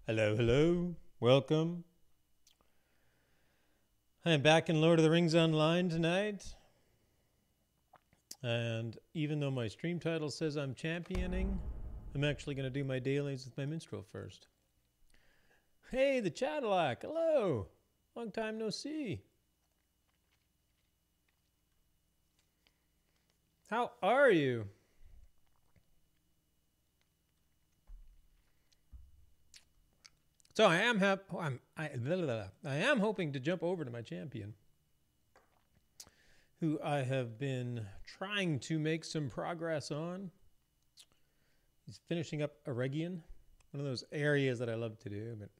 Hello, hello. Welcome. I am back in Lord of the Rings Online tonight. And even though my stream title says I'm championing, I'm actually going to do my dailies with my minstrel first. Hey, the Cadillac. Hello. Long time no see. How are you? So I am hoping to jump over to my champion, who I have been trying to make some progress on. He's finishing up Eregion, one of those areas that I love to do, but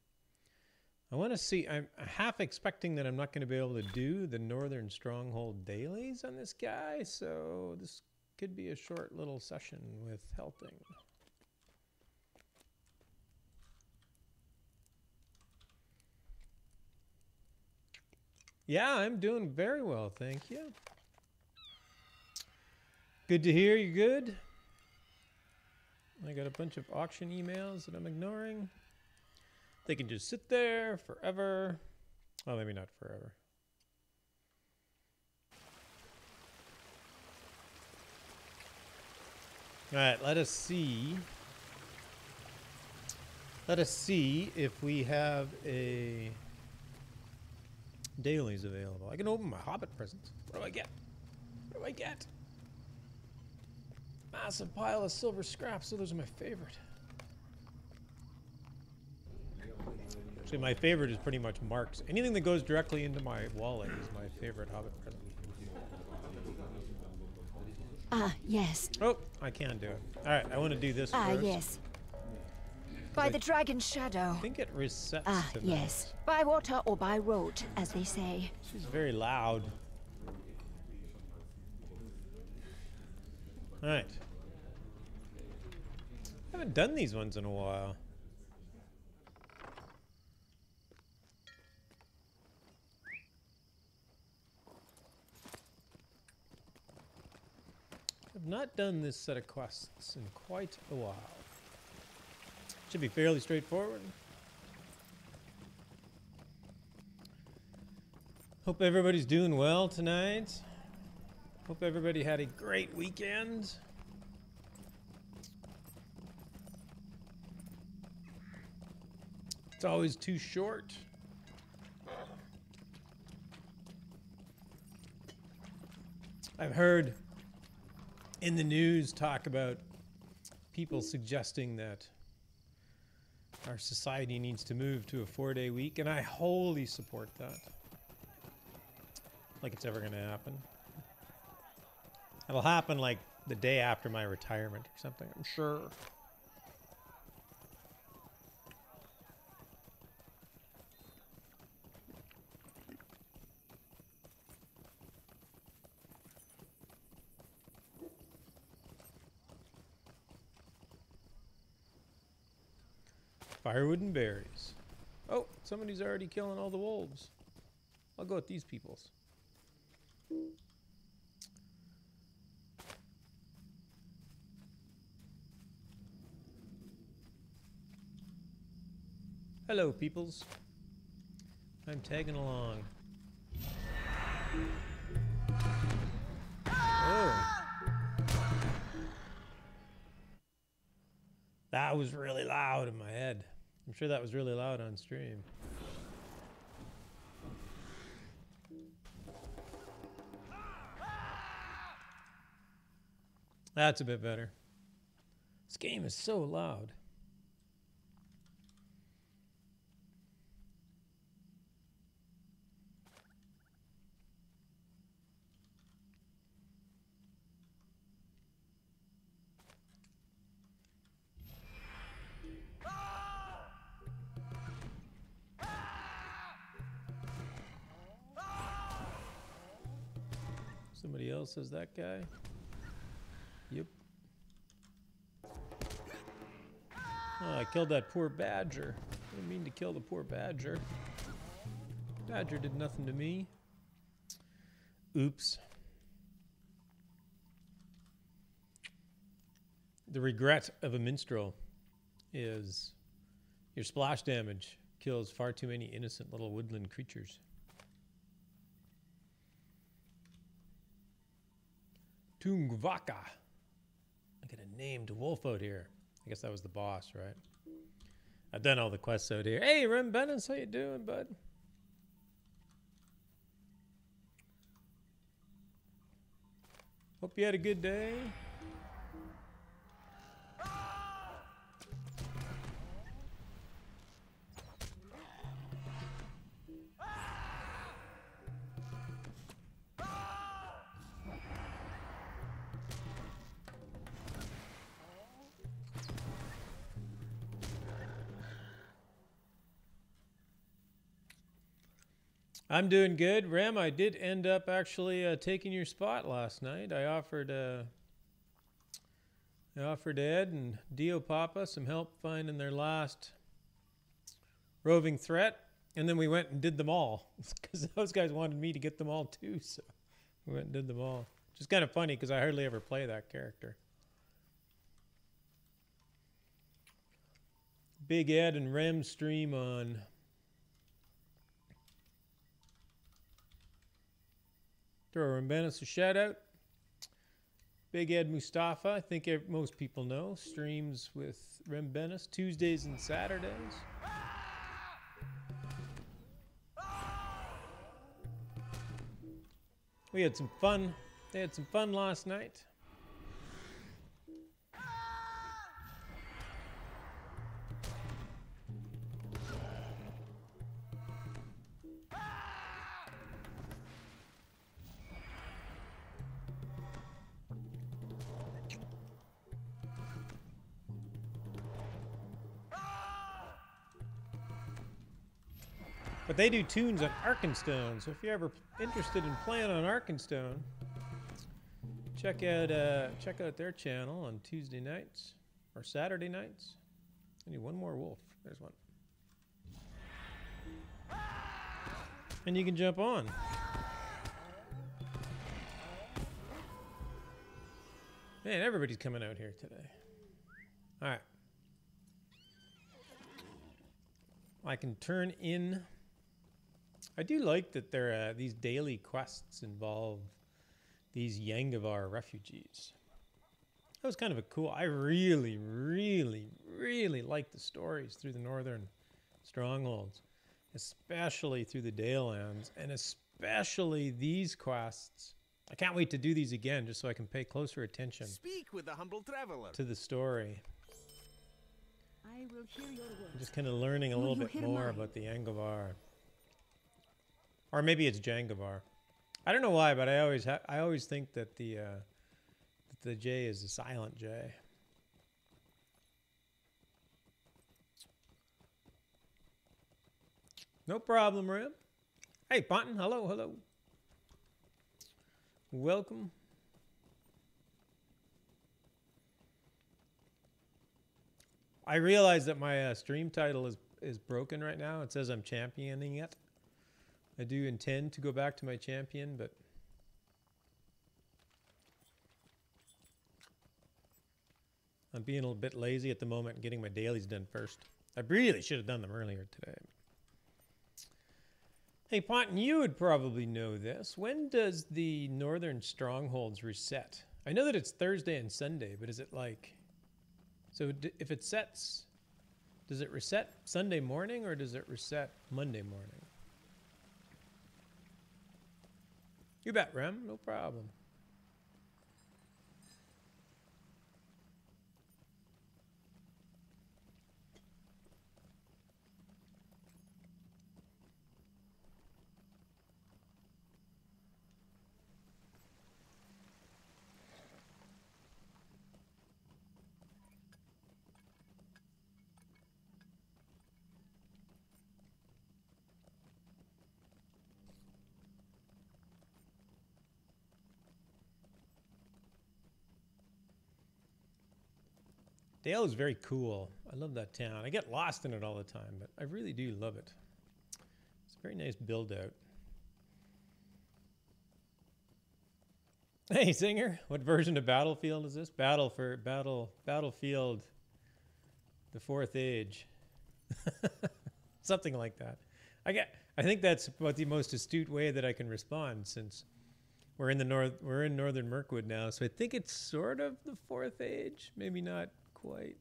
I want to see. I'm half expecting that I'm not going to be able to do the Northern Stronghold dailies on this guy, so this could be a short little session with Helting. Yeah, I'm doing very well, thank you. Good to hear you're good. I got a bunch of auction emails that I'm ignoring. They can just sit there forever. Well, maybe not forever. All right, let us see. Let us see if we have a dailies available. I can open my Hobbit presents. What do I get? What do I get? Massive pile of silver scraps. So those are my favorite. Actually, my favorite is pretty much marks. Anything that goes directly into my wallet is my favorite Hobbit present. Yes. Oh, I can do it. All right, I want to do this first. Yes. By the dragon's shadow. I think it resets tonight. Yes. By water or by road, as they say. She's very loud. All right. I haven't done these ones in a while. I've not done this set of quests in quite a while. Should be fairly straightforward. Hope everybody's doing well tonight. Hope everybody had a great weekend. It's always too short. I've heard in the news talk about people suggesting that our society needs to move to a 4-day week, and I wholly support that. Like it's ever going to happen. It'll happen like the day after my retirement or something, I'm sure. Firewood and berries. Oh, somebody's already killing all the wolves. I'll go with these peoples. Hello, peoples. I'm tagging along. Oh. That was really loud in my head. I'm sure that was really loud on stream. That's a bit better. This game is so loud. Somebody else is that guy? Yep. Oh, I killed that poor badger. I didn't mean to kill the poor badger. Badger did nothing to me. Oops. The regret of a minstrel is Your splash damage kills far too many innocent little woodland creatures. Tungvaka. I got a named wolf out here. I guess that was the boss, right? I've done all the quests out here. Hey, Rem Bennis, how you doing, bud? Hope you had a good day. I'm doing good. Rem, I did end up actually taking your spot last night. I offered Ed and Dio Papa some help finding their last roving threat, and then we went and did them all because those guys wanted me to get them all too, so we went and did them all. Which is kind of funny because I hardly ever play that character. Big Ed and Rem stream on throw Rambanis a shout out. Big Ed Mustafa, I think most people know, streams with Rambanis Tuesdays and Saturdays. We had some fun. They had some fun last night. But they do tunes on Arkenstone, so if you're ever interested in playing on Arkenstone, check out their channel on Tuesday nights or Saturday nights. I need one more wolf. There's one. And you can jump on. Man, everybody's coming out here today. All right. I can turn in. I do like that these daily quests involve these Yangavar refugees. That was kind of a cool. I really, really, really like the stories through the northern strongholds, especially through the Dalelands, and especially these quests. I can't wait to do these again, just so I can pay closer attention. Speak with the humble traveler. To the story. I will hear your words. I'm just kind of learning a little bit more about the Yangavar. Or maybe it's Jangavar. I don't know why, but I always think that the J is a silent J. No problem, Rim. Hey, Ponton. Hello, hello. Welcome. I realize that my stream title is broken right now. It says I'm championing it. I do intend to go back to my champion, but I'm being a little bit lazy at the moment and getting my dailies done first. I really should have done them earlier today. Hey, Ponton, you would probably know this. When does the Northern Strongholds reset? I know that it's Thursday and Sunday, but is it like... So if it sets... Does it reset Sunday morning or does it reset Monday morning? You bet, Rem. No problem. Dale is very cool. I love that town. I get lost in it all the time, but I really do love it. It's a very nice build out. Hey, Singer, what version of Battlefield is this? Battlefield, the Fourth Age. Something like that. I think that's about the most astute way that I can respond, since we're in northern Mirkwood now, so I think it's sort of the fourth age, maybe not quite.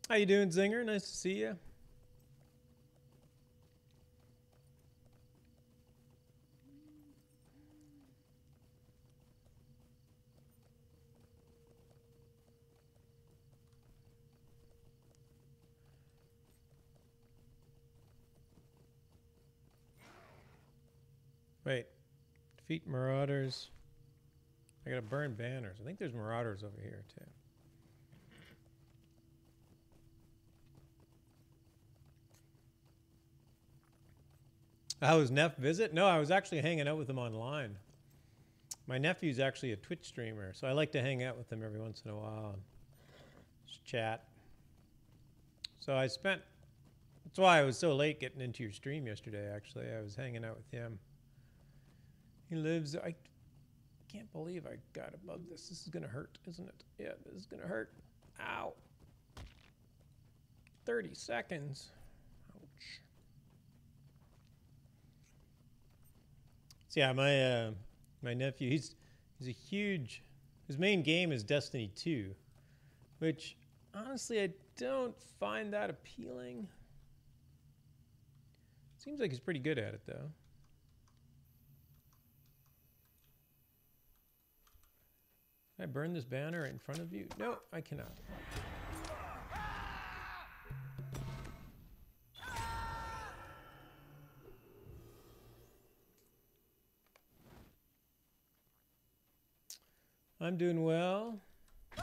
How you doing, Zinger? Nice to see you. Wait, defeat marauders. I gotta burn banners. I think there's marauders over here too. How was Neff visit? No, I was actually hanging out with him online. My nephew's actually a Twitch streamer, so I like to hang out with him every once in a while and just chat. So I spent, that's why I was so late getting into your stream yesterday, actually. I was hanging out with him. He lives, I can't believe I got above this. This is gonna hurt, isn't it? Yeah, this is gonna hurt. Ow. 30 seconds. Ouch. So yeah, my nephew, he's a huge, his main game is Destiny 2, which honestly I don't find that appealing. Seems like he's pretty good at it though. Can I burn this banner right in front of you? No, I cannot. I'm doing well. I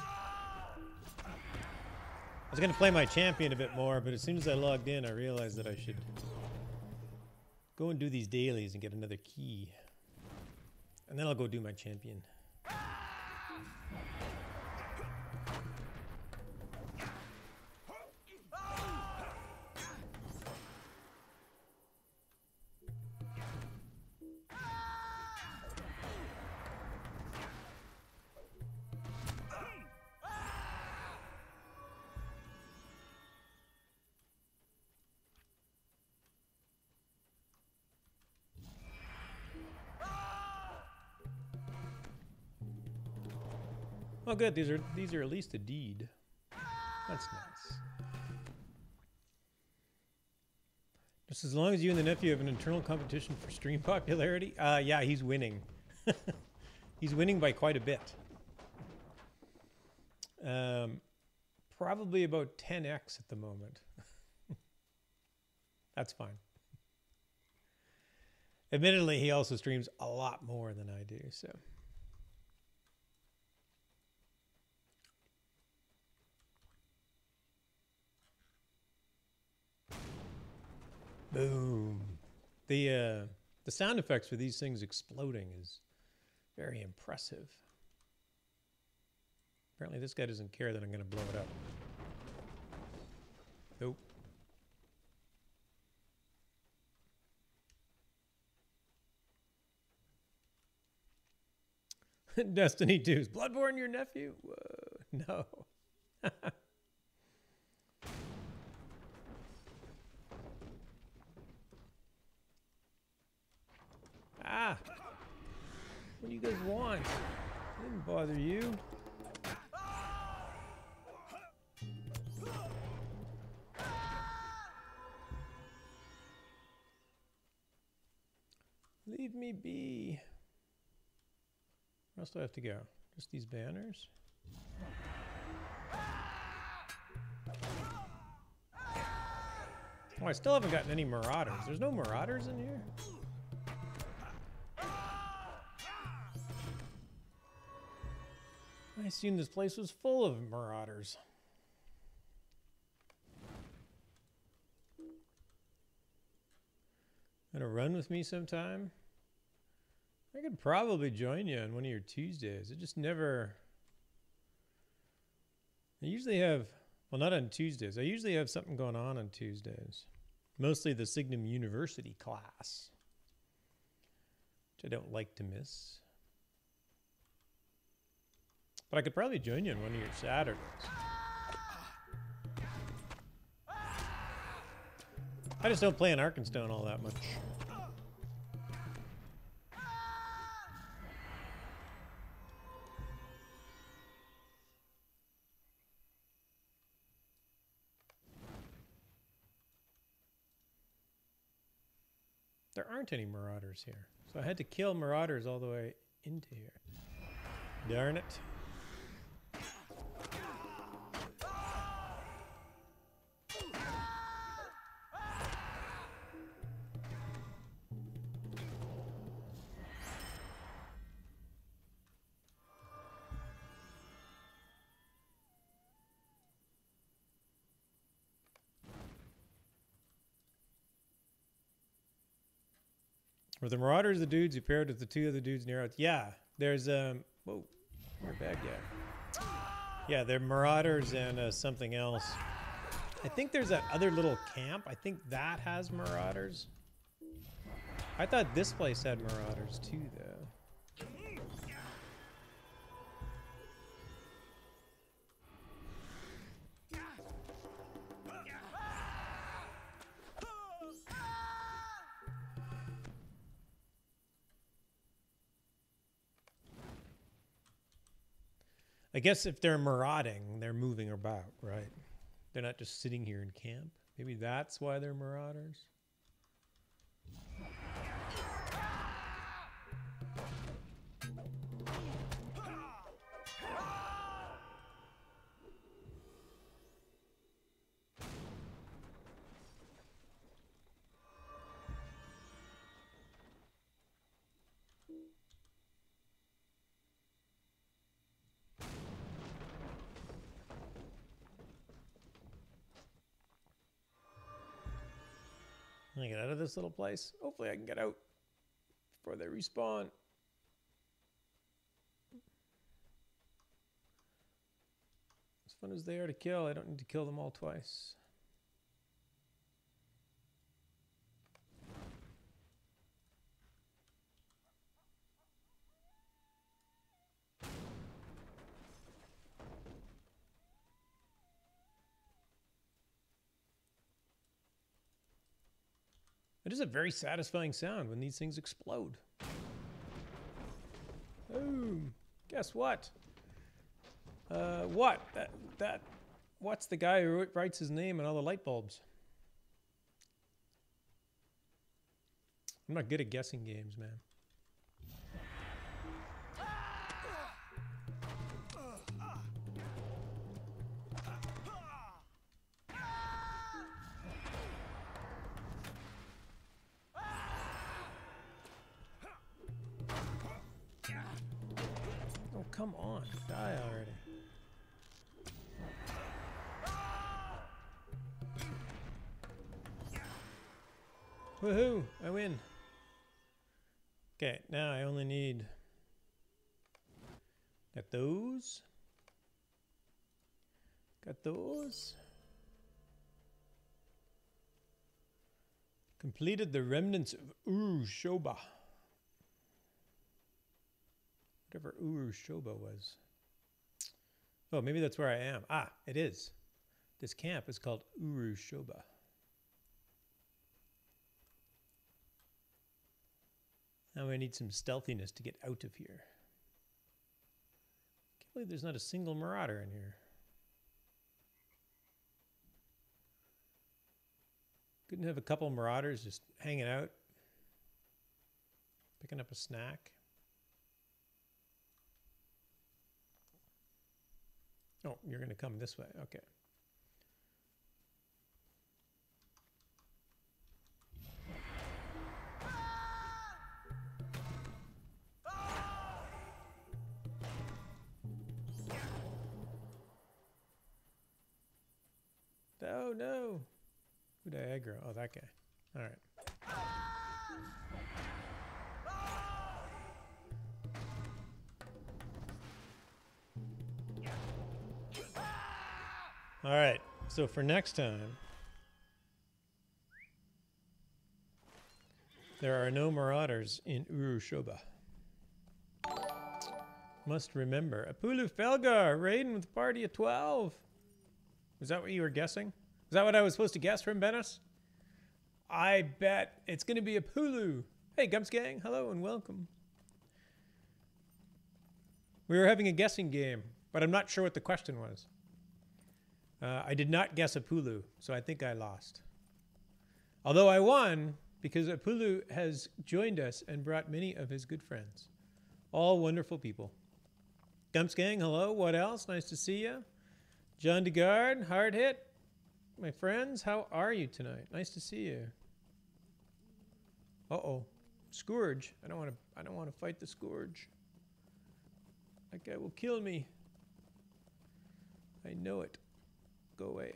was going to play my champion a bit more, but as soon as I logged in, I realized that I should go and do these dailies and get another key. And then I'll go do my champion. Oh, good. These are at least a deed. That's nice. Just as long as you and the nephew have an internal competition for stream popularity. Yeah, he's winning. He's winning by quite a bit. Probably about 10x at the moment. That's fine. Admittedly, he also streams a lot more than I do, so. Boom. The sound effects for these things exploding is very impressive. Apparently this guy doesn't care that I'm going to blow it up. Nope. Destiny 2's Bloodborne your nephew? Whoa, no. Ah! What do you guys want? I didn't bother you. Leave me be. Where else do I have to go? Just these banners? Oh, I still haven't gotten any marauders. There's no marauders in here? I assumed this place was full of marauders. Gonna run with me sometime? I could probably join you on one of your Tuesdays. It just never... I usually have... Well, not on Tuesdays. I usually have something going on Tuesdays. Mostly the Signum University class, which I don't like to miss. But I could probably join you on one of your Saturdays. I just don't play in Arkenstone all that much. There aren't any marauders here. So I had to kill marauders all the way into here. Darn it. Were the marauders the dudes who paired with the two other dudes near us? Yeah, there's whoa, you're a bad guy. Yeah, they're marauders and something else. I think there's that other little camp. I think that has marauders. I thought this place had marauders too, though. I guess if they're marauding, they're moving about, right? They're not just sitting here in camp. Maybe that's why they're marauders. Can I get out of this little place? Hopefully I can get out before they respawn. As fun as they are to kill, I don't need to kill them all twice. It is a very satisfying sound when these things explode. Oh, guess what? What? What's the guy who writes his name on all the light bulbs? I'm not good at guessing games, man. Oh, come on. Die already. Woohoo! I win. Okay, now I only need... Got those. Got those. Completed the remnants of Uru-Shoba. Whatever Uru-Shoba was. Oh, maybe that's where I am. Ah, it is. This camp is called Uru-Shoba. Now I need some stealthiness to get out of here. Can't believe there's not a single marauder in here. Couldn't have a couple marauders just hanging out, picking up a snack. Oh, you're going to come this way. Okay. Oh, no. Who did I aggro? Oh, that guy. All right. All right. So for next time, there are no marauders in Uru-Shoba. Must remember. Apulu Felgar, raiding with a party of 12. Was that what you were guessing? Is that what I was supposed to guess from Venice? I bet it's going to be Apulu. Hey, Gumps Gang, hello and welcome. We were having a guessing game, but I'm not sure what the question was. I did not guess Apulu, so I think I lost. Although I won because Apulu has joined us and brought many of his good friends. All wonderful people. Gumps Gang, hello. What else? Nice to see you. John DeGard, hard hit. My friends, how are you tonight? Nice to see you. Uh-oh. Scourge. I don't want to fight the Scourge. That guy will kill me. I know it. Go away.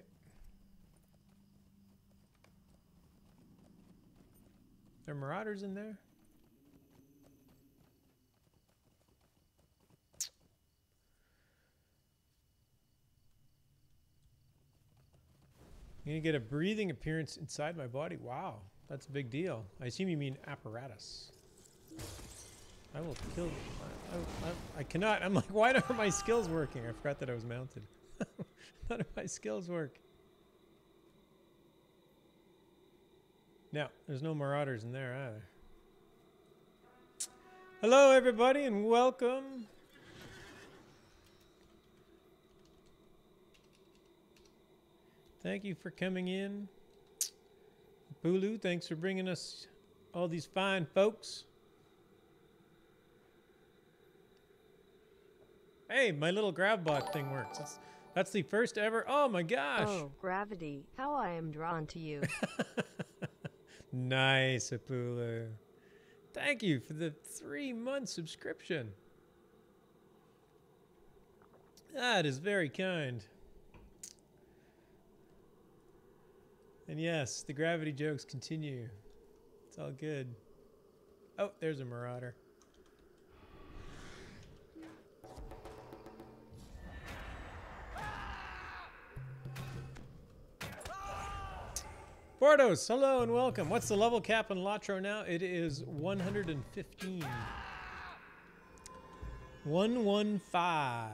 There are marauders in there? I'm going to get a breathing appearance inside my body. Wow, that's a big deal. I assume you mean apparatus. I will kill you. I cannot. I'm like, why aren't my skills working? I forgot that I was mounted. None of my skills work. No, there's no marauders in there either. Hello, everybody, and welcome. Thank you for coming in. Bulu, thanks for bringing us all these fine folks. Hey, my little grab bot thing works. That's the first ever. Oh my gosh. Oh, gravity. How I am drawn to you. Nice, Apulu. Thank you for the 3-month subscription. That is very kind. And yes, the gravity jokes continue. It's all good. Oh, there's a marauder. Bordos, hello and welcome. What's the level cap on LotRO now? It is 115. 115.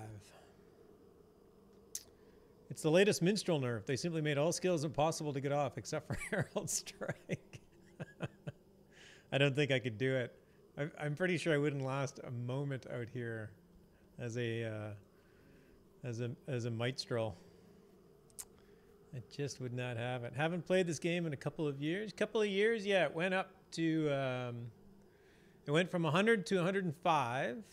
It's the latest minstrel nerf. They simply made all skills impossible to get off except for Herald Strike. I don't think I could do it. I'm pretty sure I wouldn't last a moment out here as a minstrel. I just would not have it. Haven't played this game in a couple of years. Yeah, it went up to it went from 100 to 105.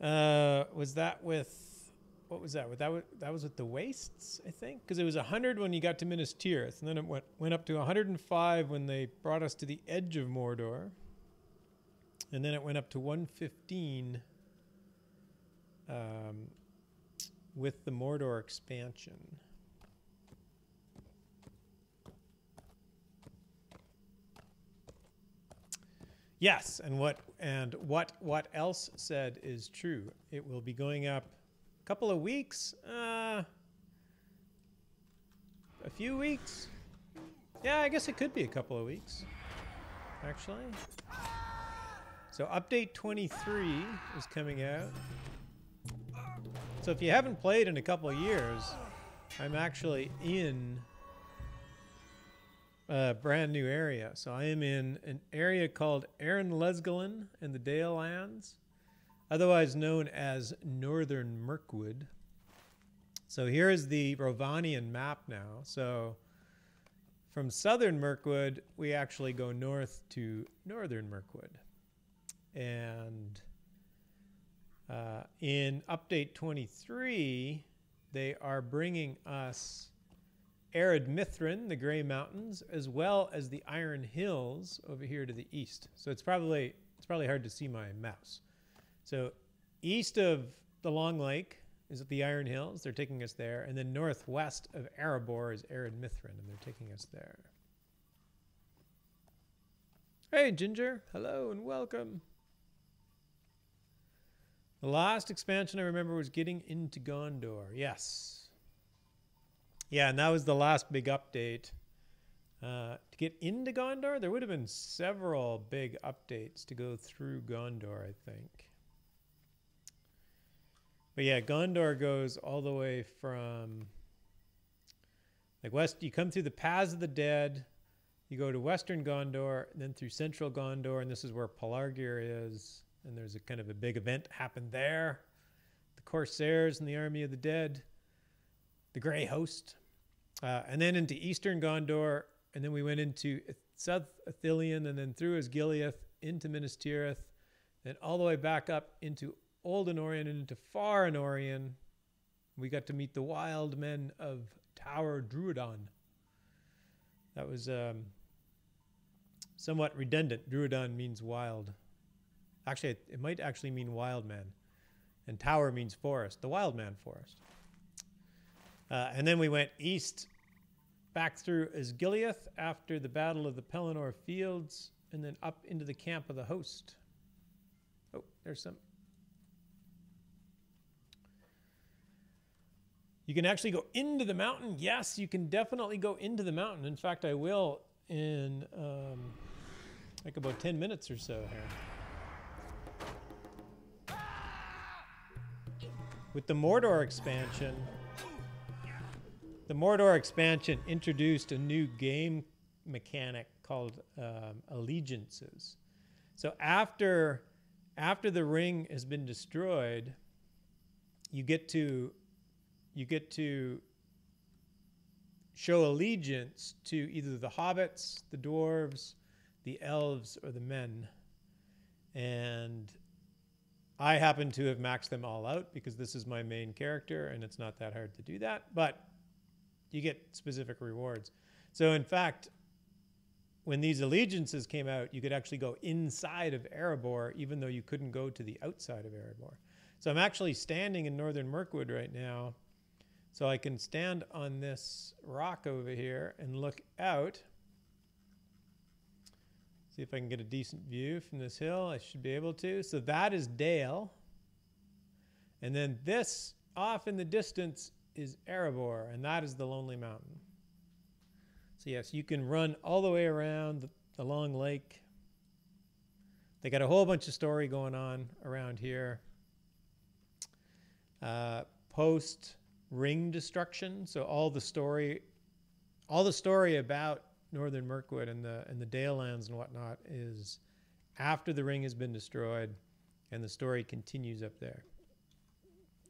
Was that with what was that? That was with the wastes, I think, because it was 100 when you got to Minas Tirith, and then it went up to 105 when they brought us to the edge of Mordor, and then it went up to 115 with the Mordor expansion. Yes, and what else said is true. It will be going up a couple of weeks, a few weeks. Yeah, I guess it could be a couple of weeks, actually. So update 23 is coming out. So if you haven't played in a couple of years, I'm actually in a brand new area. So I am in an area called Aaron Lesgolin in the Dale Lands, otherwise known as Northern Mirkwood. So here is the Rovanian map now. So from Southern Mirkwood, we actually go north to Northern Mirkwood. And in update 23, they are bringing us Arid Mithrin, the Grey Mountains, as well as the Iron Hills over here to the east. So it's probably hard to see my mouse. So east of the Long Lake is the Iron Hills. They're taking us there. And then northwest of Erebor is Arid Mithrin, and they're taking us there. Hey, Ginger. Hello and welcome. The last expansion I remember was getting into Gondor. Yes. Yeah, and that was the last big update. To get into Gondor, there would have been several big updates to go through Gondor, I think. But yeah, Gondor goes all the way from like west. You come through the Paths of the Dead. You go to Western Gondor, and then through Central Gondor, and this is where Pelargir is. And there's a kind of a big event happened there. The Corsairs and the Army of the Dead, the Grey Host, and then into Eastern Gondor, and then we went into South Ithilien, and then through Osgiliath into Minas Tirith, then all the way back up into Old Anorion and into Far Anorion. We got to meet the wild men of Tower Druidon. That was somewhat redundant. Druidon means wild. Actually, it might actually mean wild man. And Tower means forest, the wild man forest. And then we went east back through Osgiliath after the Battle of the Pelennor Fields, and then up into the Camp of the Host. Oh, there's some. You can actually go into the mountain. Yes, you can definitely go into the mountain. In fact, I will in like about 10 minutes or so here. With the Mordor expansion introduced a new game mechanic called allegiances. So after the ring has been destroyed, you get to show allegiance to either the hobbits, the dwarves, the elves, or the men. And I happen to have maxed them all out because this is my main character and it's not that hard to do that, but you get specific rewards. So in fact, when these allegiances came out, you could actually go inside of Erebor even though you couldn't go to the outside of Erebor. So I'm actually standing in northern Mirkwood right now. So I can stand on this rock over here and look out. See if I can get a decent view from this hill. I should be able to. So that is Dale. And then this off in the distance is Erebor, and that is the Lonely Mountain. So yes, you can run all the way around the long lake. They got a whole bunch of story going on around here. Post ring destruction. So all the story about northern Mirkwood and the Dale lands and whatnot is after the ring has been destroyed, and the story continues up there.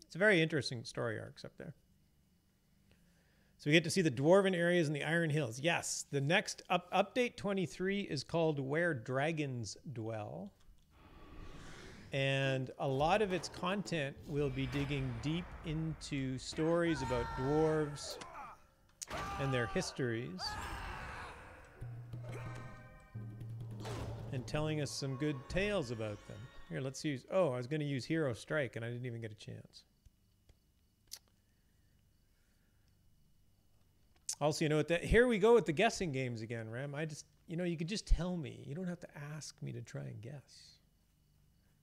It's a very interesting story arcs up there. So we get to see the dwarven areas and the Iron Hills. Yes, the next update 23 is called Where Dragons Dwell. And a lot of its content will be digging deep into stories about dwarves and their histories, and telling us some good tales about them. Here, let's use, oh, I was going to use Hero Strike and I didn't even get a chance. Also, you know what, here we go with the guessing games again, Ram. You could just tell me. You don't have to ask me to try and guess.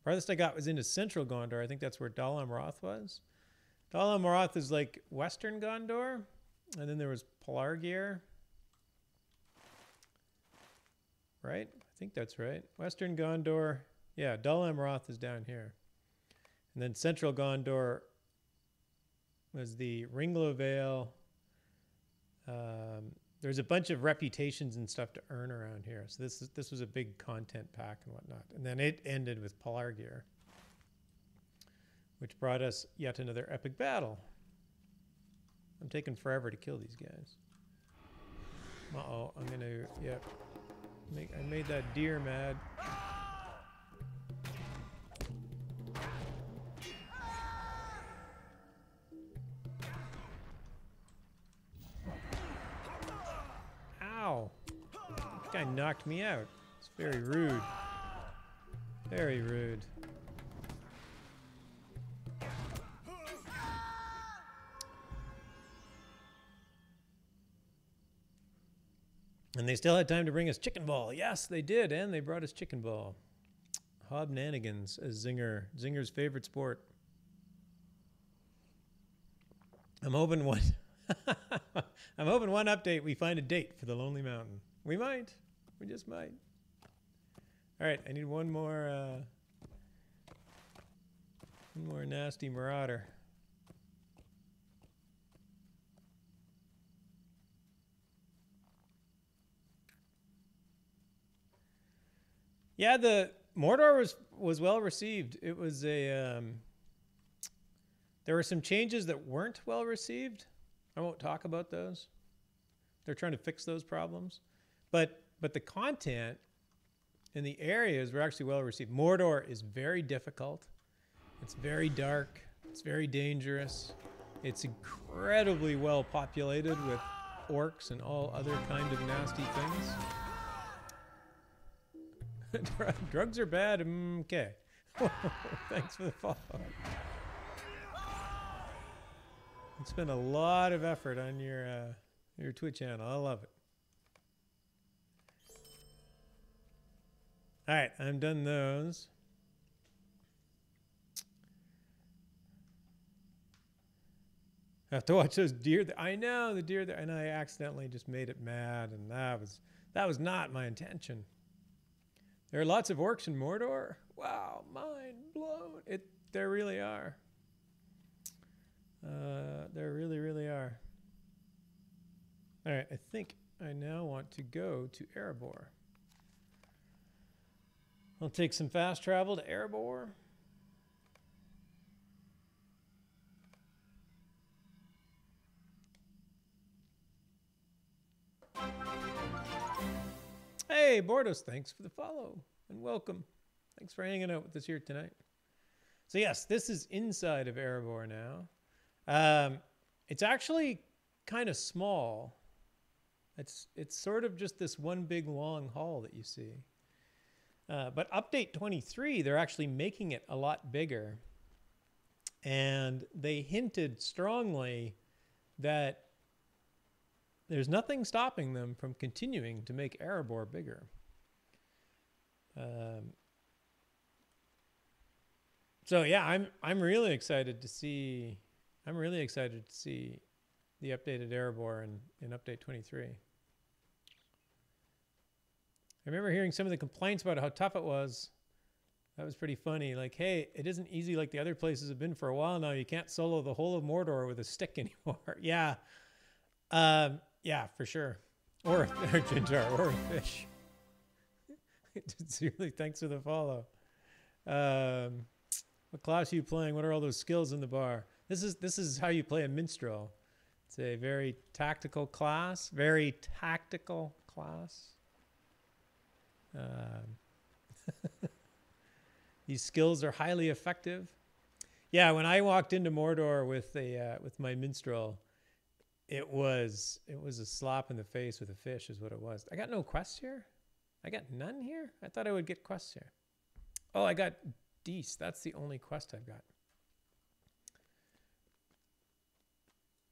Farthest I got was into Central Gondor. I think that's where Dal Amroth was. Dal Amroth is like Western Gondor. And then there was Pelargir. Right? I think that's right. Western Gondor. Yeah, Dal Amroth is down here. And then Central Gondor was the Ringlow Vale. There's a bunch of reputations and stuff to earn around here. So this was a big content pack and whatnot. And then it ended with Pelargir, which brought us yet another epic battle. I'm taking forever to kill these guys. Uh-oh, I'm going to, yep. I made that deer mad. Ow! That guy knocked me out. It's very rude. Very rude. And they still had time to bring us Chicken Ball. Yes, they did, and they brought us Chicken Ball. Hobnanigans, as Zinger's favorite sport. I'm hoping one update we find a date for the Lonely Mountain. We might. We just might. All right, I need one more One more nasty marauder. Yeah, the Mordor was well received. It was a there were some changes that weren't well received. I won't talk about those. They're trying to fix those problems, but the content and the areas were actually well received. Mordor is very difficult. It's very dark. It's very dangerous. It's incredibly well populated with orcs and all other kind of nasty things. Drugs are bad. Okay. Thanks for the follow. You spend a lot of effort on your Twitch channel. I love it. All right, I'm done those. I have to watch those deer. I know the deer there, and I accidentally just made it mad, and that was not my intention. There are lots of orcs in Mordor. Wow, mind blown. There really are. There really, really are. All right, I think I now want to go to Erebor. I'll take some fast travel to Erebor. Hey, Bordos, thanks for the follow and welcome. Thanks for hanging out with us here tonight. So yes, this is inside of Erebor now. It's actually kind of small. It's sort of just this one big long hall that you see. But update 23, they're actually making it a lot bigger. And they hinted strongly that there's nothing stopping them from continuing to make Erebor bigger. So yeah, I'm really excited to see. I'm really excited to see the updated Erebor in update 23. I remember hearing some of the complaints about how tough it was. That was pretty funny. Like, hey, it isn't easy like the other places have been for a while now. You can't solo the whole of Mordor with a stick anymore. Yeah. Yeah, for sure. Or a Jinjar, or a fish. It's really, thanks for the follow. What class are you playing? What are all those skills in the bar? This is how you play a minstrel. It's a very tactical class. Very tactical class. These skills are highly effective. Yeah, when I walked into Mordor with my minstrel, it was a slap in the face with a fish is what it was. I got no quests here. I got none here. I thought I would get quests here. Oh, I got Dees. That's the only quest I've got.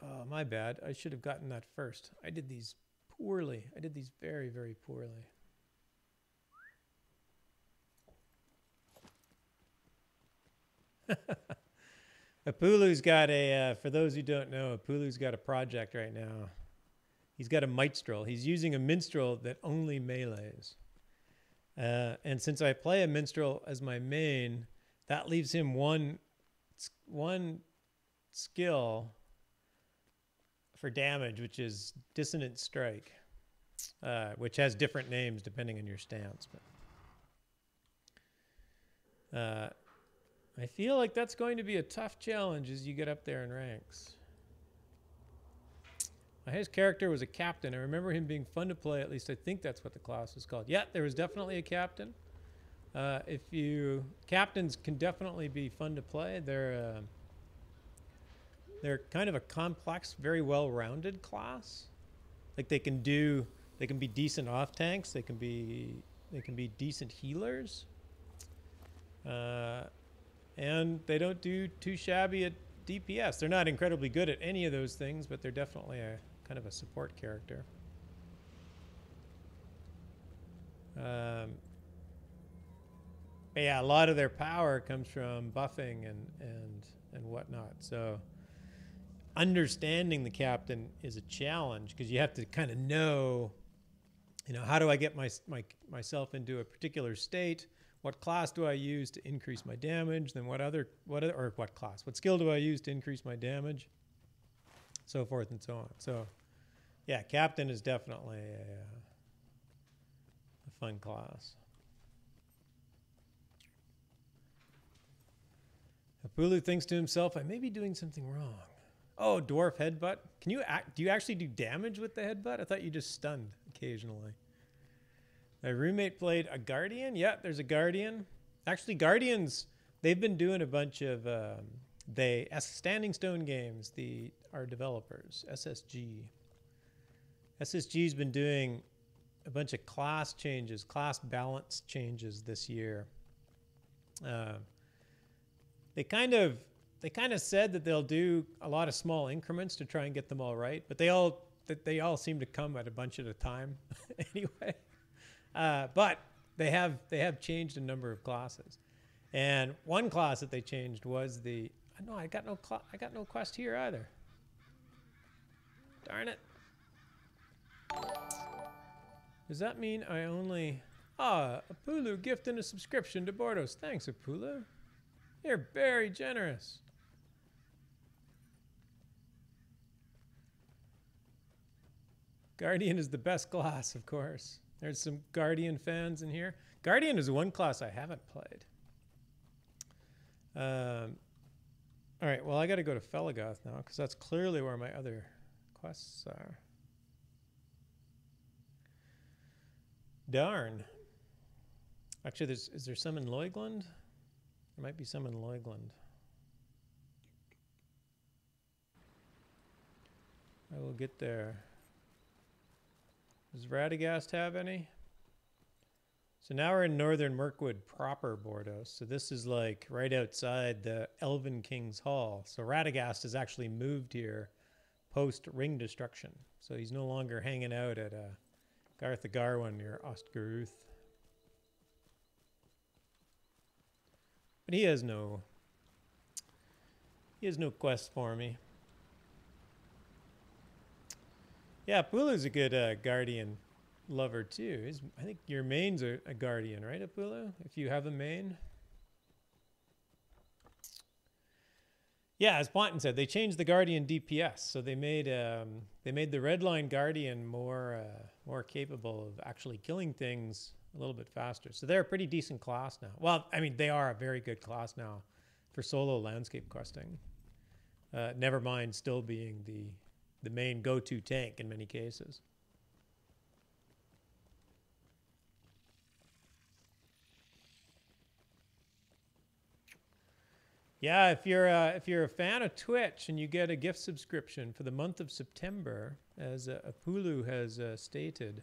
Oh, my bad. I should have gotten that first. I did these poorly. I did these very, very poorly. Apulu's got for those who don't know, Apulu's got a project right now. He's got a minstrel. He's using a minstrel that only melees. And since I play a minstrel as my main, that leaves him one skill for damage, which is Dissonant Strike, which has different names depending on your stance. But I feel like that's going to be a tough challenge as you get up there in ranks. My highest character was a captain. I remember him being fun to play. At least I think that's what the class was called. Yeah, there was definitely a captain. Captains can definitely be fun to play. They're kind of a complex, very well-rounded class. Like they can be decent off tanks. They can be decent healers. And they don't do too shabby at DPS. They're not incredibly good at any of those things, but they're definitely a kind of a support character. But yeah, a lot of their power comes from buffing and whatnot. So understanding the captain is a challenge because you have to kind of know, how do I get myself into a particular state? what class do I use to increase my damage? Then what skill do I use to increase my damage? So forth and so on. So, yeah, Captain is definitely a fun class. Apulu thinks to himself, I may be doing something wrong. Oh, dwarf headbutt. Do you actually do damage with the headbutt? I thought you just stunned occasionally. My roommate played a Guardian. Yeah, there's a Guardian. Actually, Guardians, they've been doing a bunch of Standing Stone Games, our developers, SSG. SSG's been doing a bunch of class changes, class balance changes this year. They kind of said that they'll do a lot of small increments to try and get them all right, but they all seem to come at a bunch at a time anyway. But they have changed a number of classes, and one class that they changed was I got no quest here either. Darn it! Does that mean I only Apulu gifting a subscription to Bordos? Thanks, Apulu. You're very generous. Guardian is the best class, of course. There's some Guardian fans in here. Guardian is one class I haven't played. All right, well, I got to go to Felagath now because that's clearly where my other quests are. Darn. Actually, is there some in Leugland? There might be some in Leugland. I will get there. Does Radagast have any? So now we're in northern Mirkwood proper, Bordeaux. So this is like right outside the Elven King's Hall. So Radagast has actually moved here post Ring Destruction. So he's no longer hanging out at Garth Garwin near Ostgaruth. But he has no quest for me. Yeah, Apulu's a good Guardian lover too. I think your main's a Guardian, right, Apulu? If you have a main. Yeah, as Ponton said, they changed the Guardian DPS, so they made the Redline Guardian more capable of actually killing things a little bit faster. So they're a pretty decent class now. Well, I mean, they are a very good class now for solo landscape questing. Never mind still being the main go-to tank in many cases. Yeah, if you're a fan of Twitch and you get a gift subscription for the month of September, as Apulu has stated,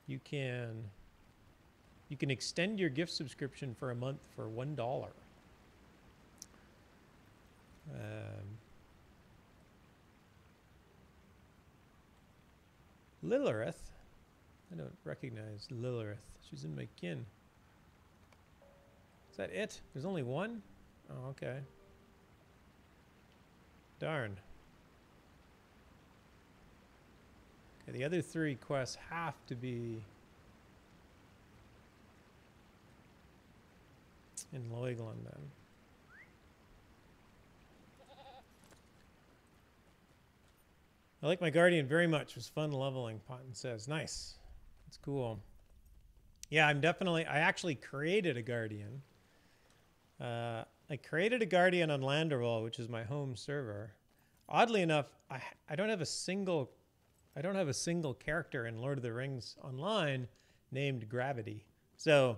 you can extend your gift subscription for a month for $1. Lilirith? I don't recognize Lilirith. She's in my kin. Is that it? There's only one? Oh, okay. Darn. Okay, the other 3 quests have to be in Leugland then. I like my Guardian very much. It was fun leveling, Ponton says. Nice. That's cool. Yeah, I actually created a Guardian. I created a Guardian on Landerval, which is my home server. Oddly enough, I don't have a single character in Lord of the Rings Online named Gravity. So,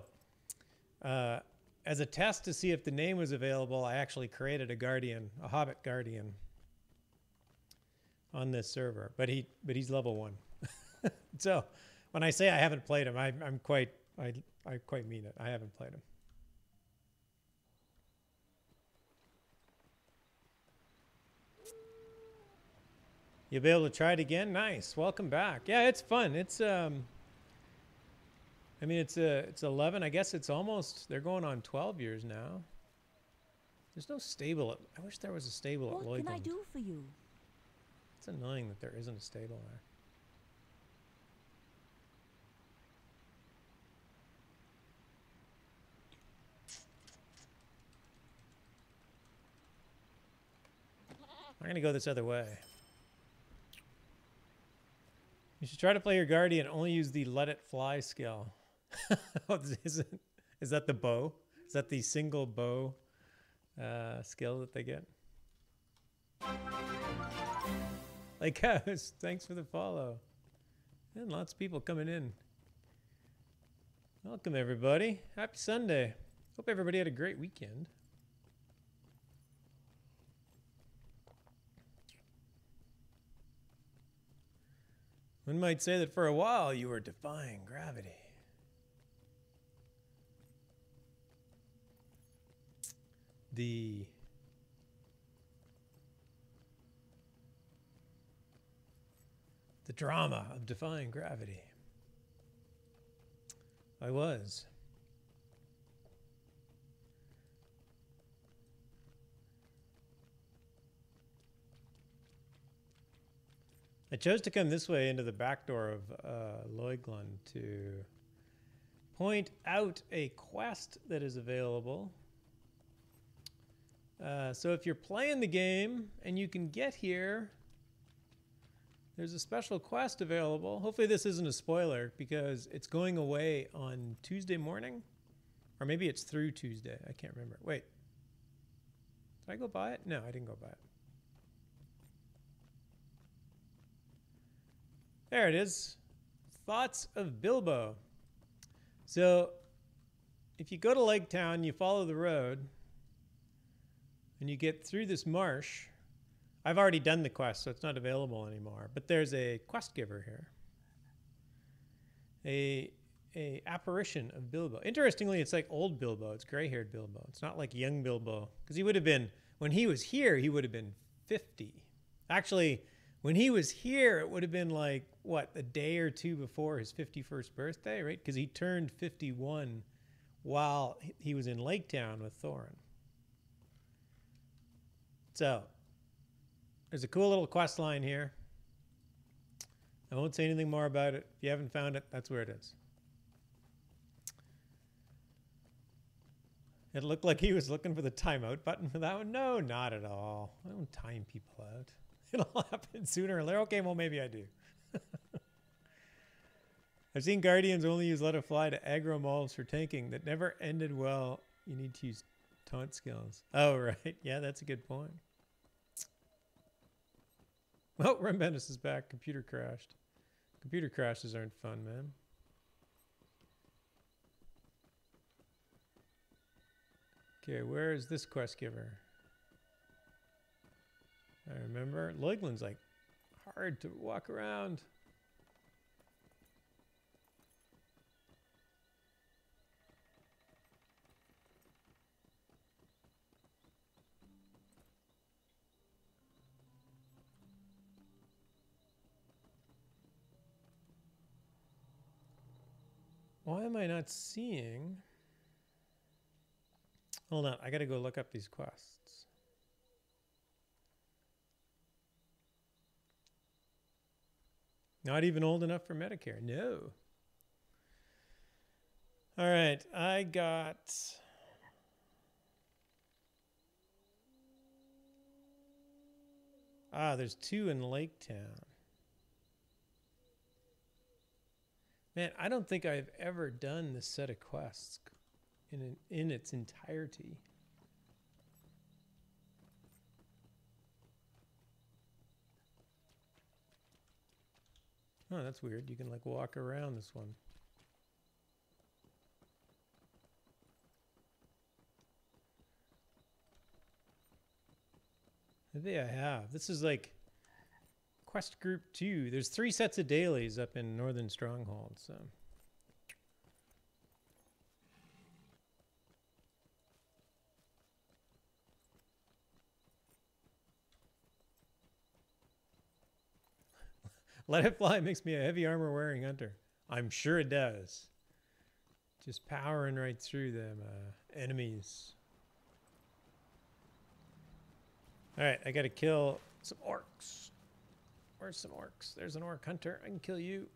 as a test to see if the name was available, I actually created a Guardian, a Hobbit Guardian, on this server. But he's level 1. So, when I say I haven't played him, I quite mean it. I haven't played him. You'll be able to try it again? Nice. Welcome back. Yeah, it's fun. It's I mean, it's 11. I guess it's almost, they're going on 12 years now. There's no stable. I wish there was a stable at Leugland. What can I do for you? It's annoying that there isn't a stable there. I'm going to go this other way. You should try to play your Guardian. Only use the Let It Fly skill. Is that the bow? Is that the single bow skill that they get? Like House, thanks for the follow. And lots of people coming in. Welcome, everybody. Happy Sunday. Hope everybody had a great weekend. One might say that for a while you were defying gravity. The drama of defying gravity. I was. I chose to come this way into the back door of Leugland to point out a quest that is available. So if you're playing the game and you can get here, there's a special quest available. Hopefully this isn't a spoiler because it's going away on Tuesday morning. Or maybe it's through Tuesday. I can't remember. Wait. Did I go buy it? No, I didn't go buy it. There it is. Thoughts of Bilbo. So if you go to Lake Town, you follow the road, and you get through this marsh. I've already done the quest, so it's not available anymore. But there's a quest giver here. A apparition of Bilbo. Interestingly, it's like old Bilbo. It's gray-haired Bilbo. It's not like young Bilbo. Because he would have been, when he was here, he would have been 50. Actually, when he was here, it would have been like, what, a day or two before his 51st birthday, right? Because he turned 51 while he was in Lake Town with Thorin. So, there's a cool little quest line here. I won't say anything more about it. If you haven't found it, that's where it is. It looked like he was looking for the timeout button for that one. No, not at all. I don't time people out. It'll happen sooner or later. Okay, well, maybe I do. I've seen Guardians only use Let It Fly to aggro mobs for tanking. That never ended well. You need to use taunt skills. Oh, right. Yeah, that's a good point. Well, Rembendis is back. Computer crashed. Computer crashes aren't fun, man. Okay, where is this quest giver? I remember. Leugland's like hard to walk around. Why am I not seeing? Hold on, I gotta go look up these quests. Not even old enough for Medicare. No. All right, I got... there's 2 in Lake Town. Man, I don't think I've ever done this set of quests in its entirety. Oh, that's weird. You can like walk around this one. Maybe I have. This is like quest group 2. There's 3 sets of dailies up in Northern Stronghold, so. Let It Fly makes me a heavy armor wearing hunter. I'm sure it does. Just powering right through them enemies. All right, I got to kill some orcs. Where's some orcs? There's an orc hunter. I can kill you.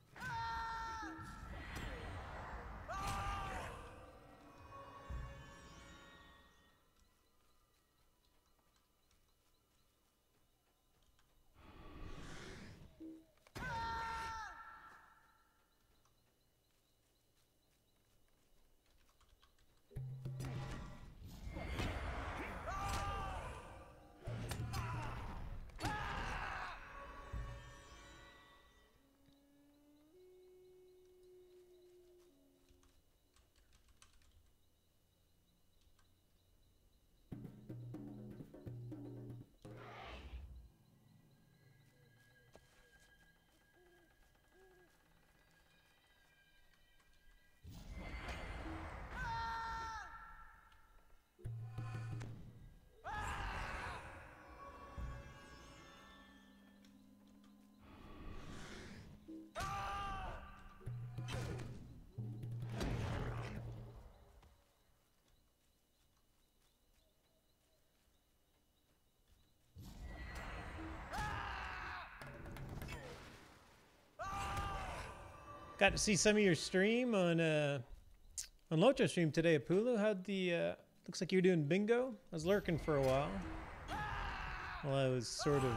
Got to see some of your stream on LotRO stream today, Apulu. How'd the looks like you're doing bingo. I was lurking for a while I was sort of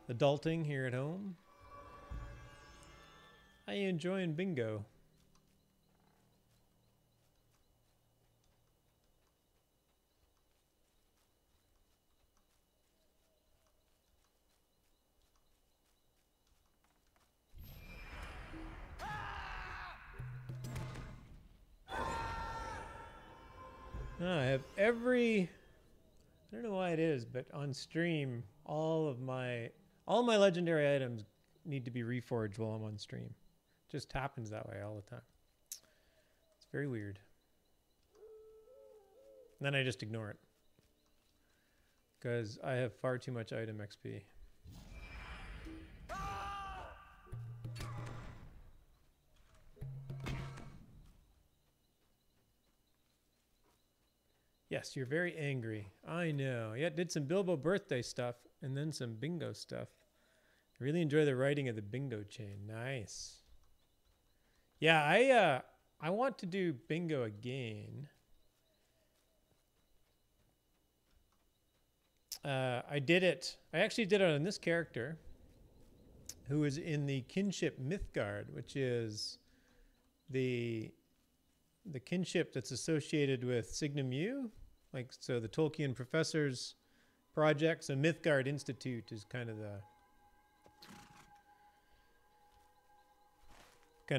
adulting here at home. How you enjoying bingo? I have I don't know why it is, but on stream, all my legendary items need to be reforged while I'm on stream. Just happens that way all the time. It's very weird. And then I just ignore it because I have far too much item XP. Yes, you're very angry. I know. Yeah, did some Bilbo birthday stuff and then some bingo stuff. I really enjoy the writing of the bingo chain. Nice. Yeah, I want to do bingo again. I did it. I actually did it on this character who is in the kinship Mythgard, which is the kinship that's associated with Signum U. Like, so the Tolkien Professors Project. So Mythgard Institute is kind of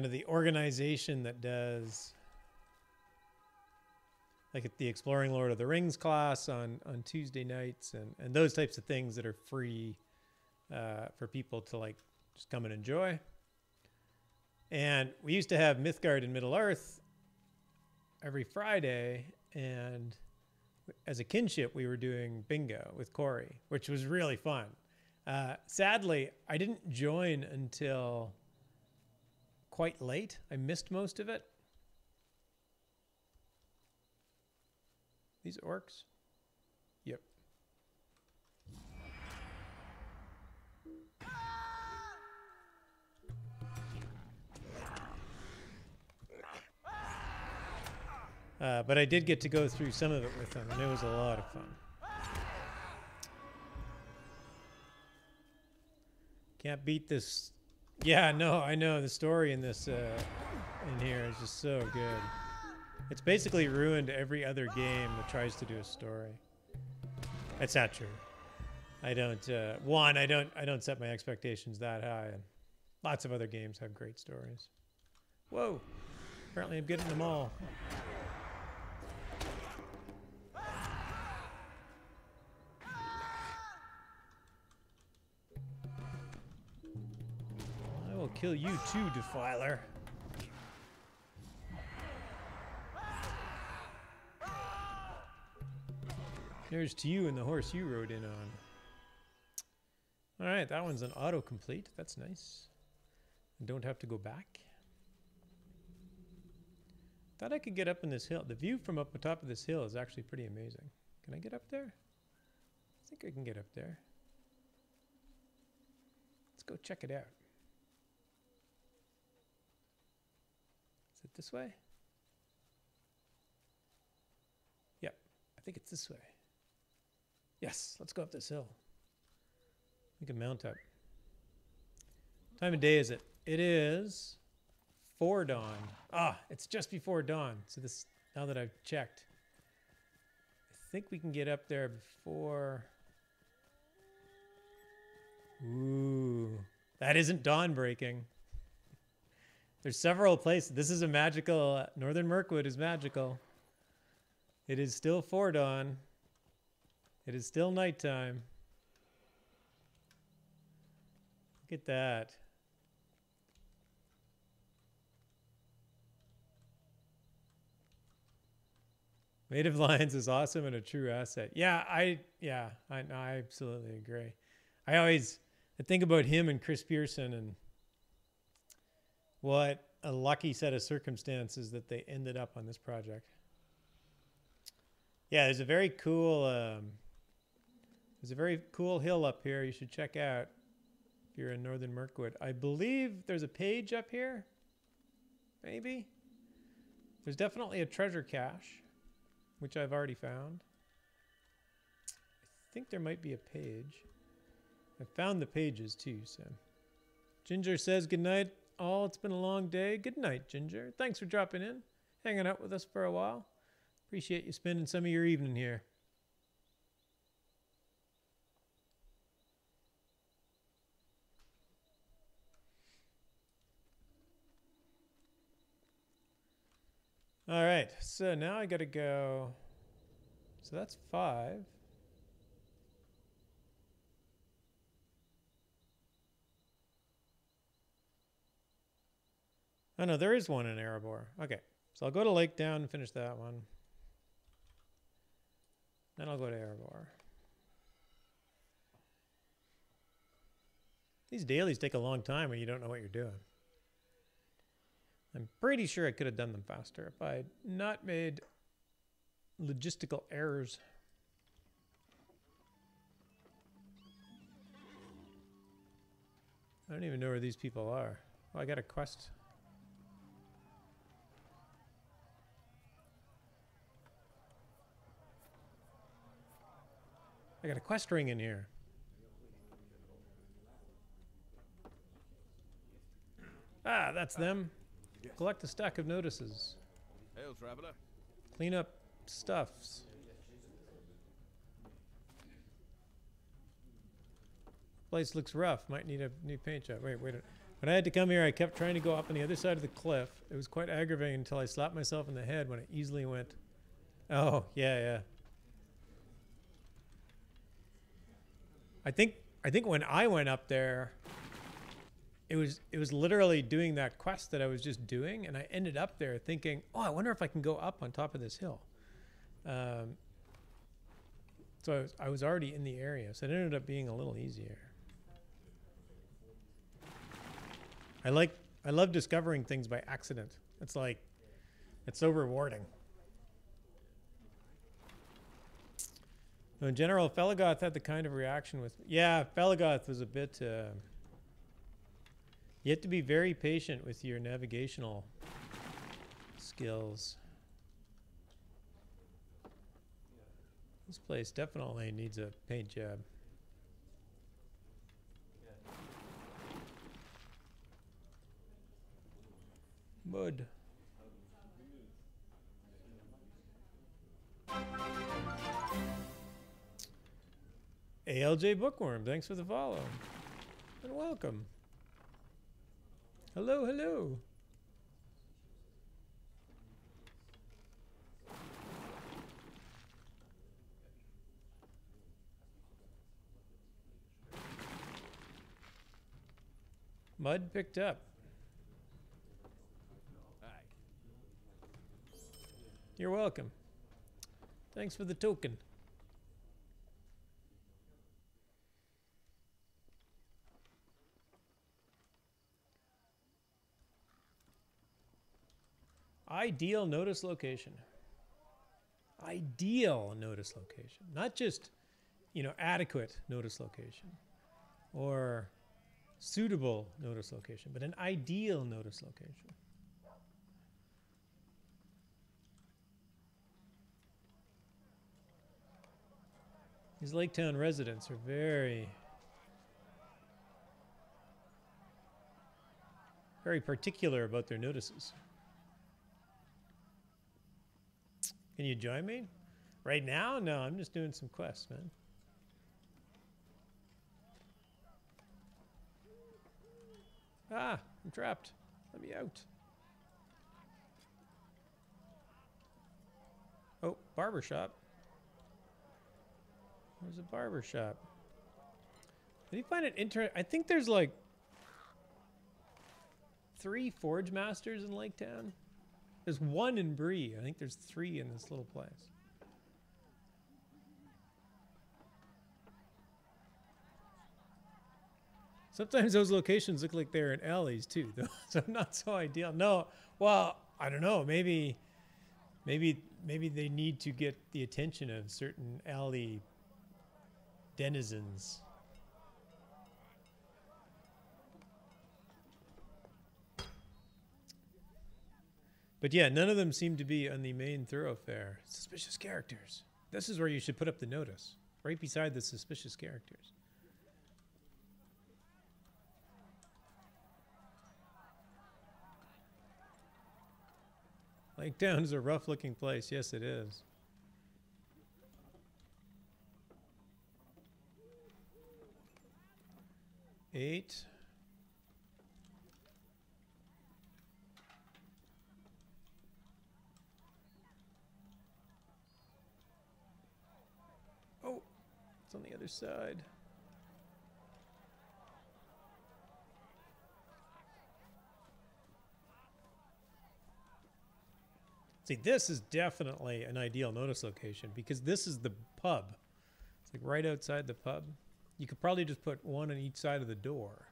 the organization that does, like, at the Exploring Lord of the Rings class on Tuesday nights and those types of things that are free for people to, like, just come and enjoy. And we used to have Mythgard in Middle-earth every Friday, and as a kinship, we were doing bingo with Corey, which was really fun. Sadly, I didn't join until quite late. I missed most of it. These orcs? Yep. But I did get to go through some of it with them, and it was a lot of fun. Can't beat this. Yeah, no, I know. The story in this in here is just so good. It's basically ruined every other game that tries to do a story. That's not true. I don't I don't set my expectations that high, and lots of other games have great stories. Whoa. Apparently I'm getting them all. I will kill you too, Defiler. There's to you and the horse you rode in on. All right, that one's an autocomplete. That's nice. I don't have to go back. Thought I could get up in this hill. The view from up the top of this hill is actually pretty amazing. Can I get up there? I think I can get up there. Let's go check it out. Is it this way? Yep, I think it's this way. Yes, let's go up this hill. We can mount up. What time of day is it? It is 4 dawn. Ah, it's just before dawn. So this, now that I've checked, I think we can get up there before. Ooh, that isn't dawn breaking. There's several places. This is a magical, Northern Mirkwood is magical. It is still 4 dawn. It is still nighttime. Look at that. Native Lions is awesome and a true asset. Yeah, I absolutely agree. I think about him and Chris Pearson and what a lucky set of circumstances that they ended up on this project. Yeah, there's a very cool hill up here you should check out if you're in Northern Mirkwood. I believe there's a page up here Maybe? There's definitely a treasure cache, which I've already found. I think there might be a page. I found the pages too, so. Ginger says good night. All, it's been a long day. Good night, Ginger. Thanks for dropping in, hanging out with us for a while. Appreciate you spending some of your evening here. All right, so now I gotta go. So that's 5. Oh no, there is one in Erebor. Okay, so I'll go to Lake Down and finish that one. Then I'll go to Erebor. These dailies take a long time when you don't know what you're doing. I'm pretty sure I could have done them faster if I had not made logistical errors. I don't even know where these people are. Oh, I got a quest. I got a quest ring in here. Ah, that's them. Yes. Collect a stack of notices. Hail, traveler. Clean up stuffs. Place looks rough. Might need a new paint job. Wait. When I had to come here, I kept trying to go up on the other side of the cliff. It was quite aggravating until I slapped myself in the head when it easily went. Oh, yeah. I think when I went up there, it was literally doing that quest that I was just doing, and I ended up there thinking, oh, I wonder if I can go up on top of this hill. So I was already in the area, so it ended up being a little easier. I love discovering things by accident. It's so rewarding. In general, Felgoth had the kind of reaction with... Yeah, Felgoth was a bit... you have to be very patient with your navigational skills. This place definitely needs a paint job. Mud. ALJ Bookworm, thanks for the follow. And welcome. Hello. Mud picked up. Hi. You're welcome. Thanks for the token. Ideal notice location. Ideal notice location. Not just, adequate notice location or suitable notice location, but an ideal notice location. These Lake Town residents are very particular about their notices. Can you join me? Right now? No, I'm just doing some quests, man. Ah, I'm trapped. Let me out. Oh, barbershop. There's a barbershop. Did you find it interesting? I think there's like 3 Forge Masters in Lake Town. There's 1 in Bree. I think there's 3 in this little place. Sometimes those locations look like they're in alleys too, though. So not so ideal. No, well, I don't know. Maybe they need to get the attention of certain alley denizens. But yeah, none of them seem to be on the main thoroughfare. Suspicious characters. This is where you should put up the notice, right beside the suspicious characters. Lake Town is a rough-looking place. Yes, it is. Eight. Oh, it's on the other side. See, this is definitely an ideal notice location because this is the pub. It's like right outside the pub. You could probably just put one on each side of the door.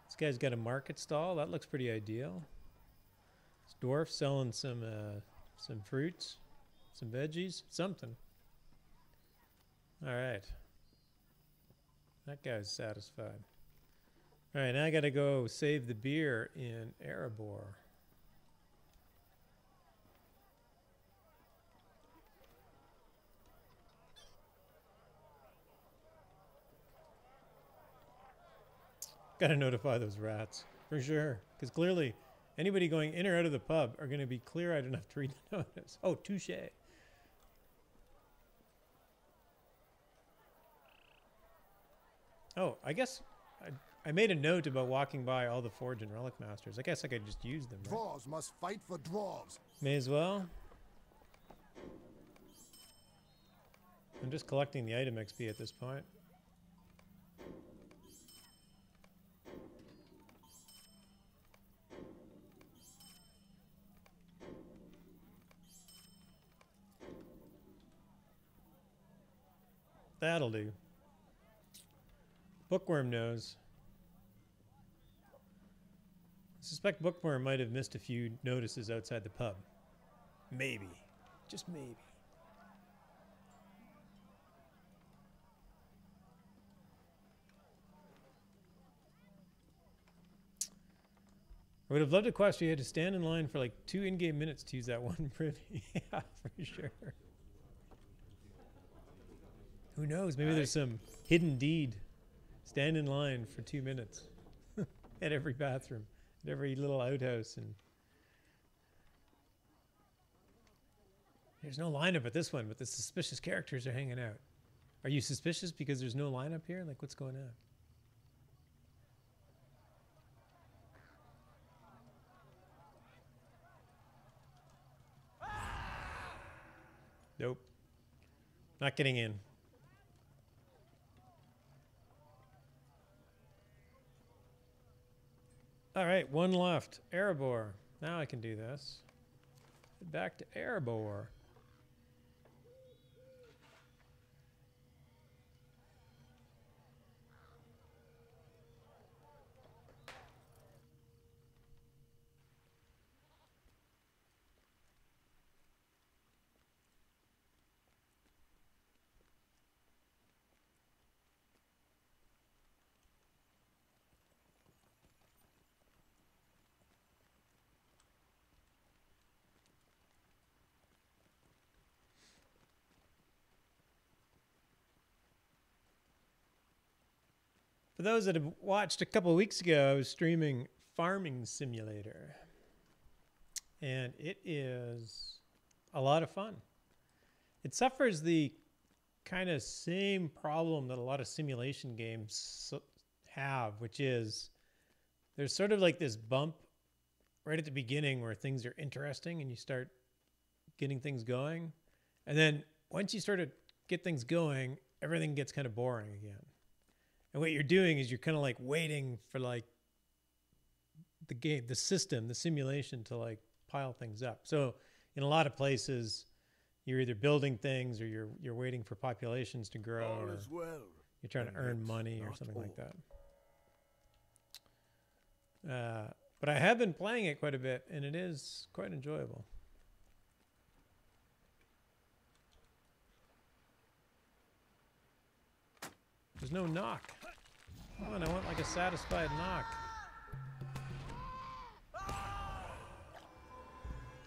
This guy's got a market stall. That looks pretty ideal. This dwarf selling some fruits, some veggies, something. All right. That guy's satisfied. All right, now I got to go save the beer in Erebor. Got to notify those rats, for sure. Because clearly, anybody going in or out of the pub are going to be clear-eyed enough to read the notice. Oh, touche. Oh, I guess I made a note about walking by all the Forge and Relic Masters. I guess I could just use them, right? Dwarves must fight for dwarves. May as well. I'm just collecting the item XP at this point. That'll do. Bookworm knows. I suspect Bookworm might have missed a few notices outside the pub. Maybe. Just maybe. I would have loved a quest where you had to stand in line for like 2 in-game minutes to use that one privy. Yeah, for sure. Who knows? Maybe there's some hidden deed. Stand in line for 2 minutes at every bathroom, at every little outhouse, and there's no lineup at this one, but the suspicious characters are hanging out. Are you suspicious because there's no lineup here? Like, what's going on? Nope. Not getting in. All right, one left. Erebor. Now I can do this. Head back to Erebor. For those that have watched a couple of weeks ago, I was streaming Farming Simulator. And it is a lot of fun. It suffers the kind of same problem that a lot of simulation games have, which is there's sort of like this bump right at the beginning where things are interesting and you start getting things going. And then once you start to get things going, everything gets kind of boring again. And what you're doing is you're kind of like waiting for like the game, the system, the simulation to like pile things up. So in a lot of places, you're either building things or you're waiting for populations to grow, or you're trying to earn money or something like that. But I have been playing it quite a bit, and it is quite enjoyable. There's no knock. Come on, I want like a satisfied knock.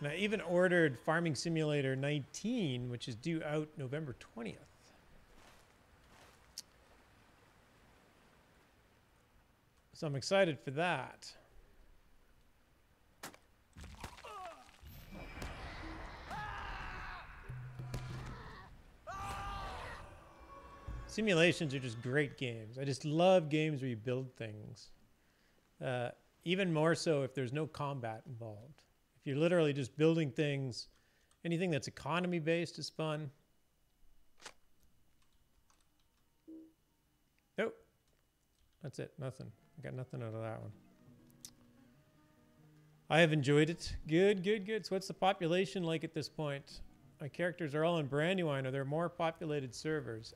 And I even ordered Farming Simulator 19, which is due out November 20th. So I'm excited for that. Simulations are just great games. I just love games where you build things. Even more so if there's no combat involved. If you're literally just building things, anything that's economy based is fun. Nope. That's it. Nothing. I got nothing out of that one. I have enjoyed it. Good, good, good. So what's the population like at this point? My characters are all in Brandywine. Are there more populated servers?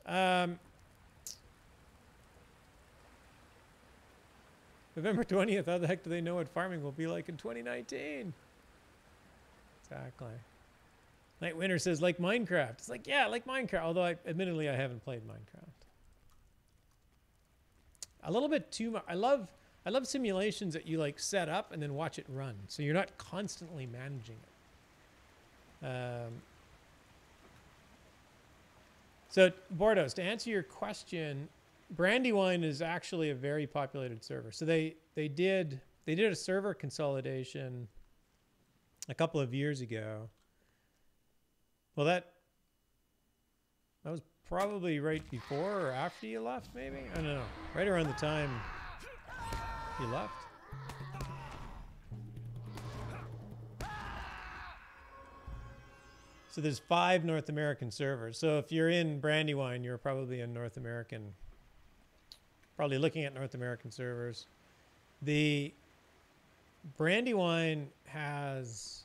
November 20th, how the heck do they know what farming will be like in 2019? Exactly. Night Winter says, like Minecraft. It's like, yeah, like Minecraft. Although, admittedly, I haven't played Minecraft. A little bit too much. I love simulations that you like set up and then watch it run. So you're not constantly managing it. So, Bordos, to answer your question, Brandywine is actually a very populated server. So they did a server consolidation a couple of years ago. Well, that was probably right before or after you left, maybe? I don't know. Right around the time you left. So there's 5 North American servers. So if you're in Brandywine, you're probably in North American. Probably looking at North American servers. The Brandywine has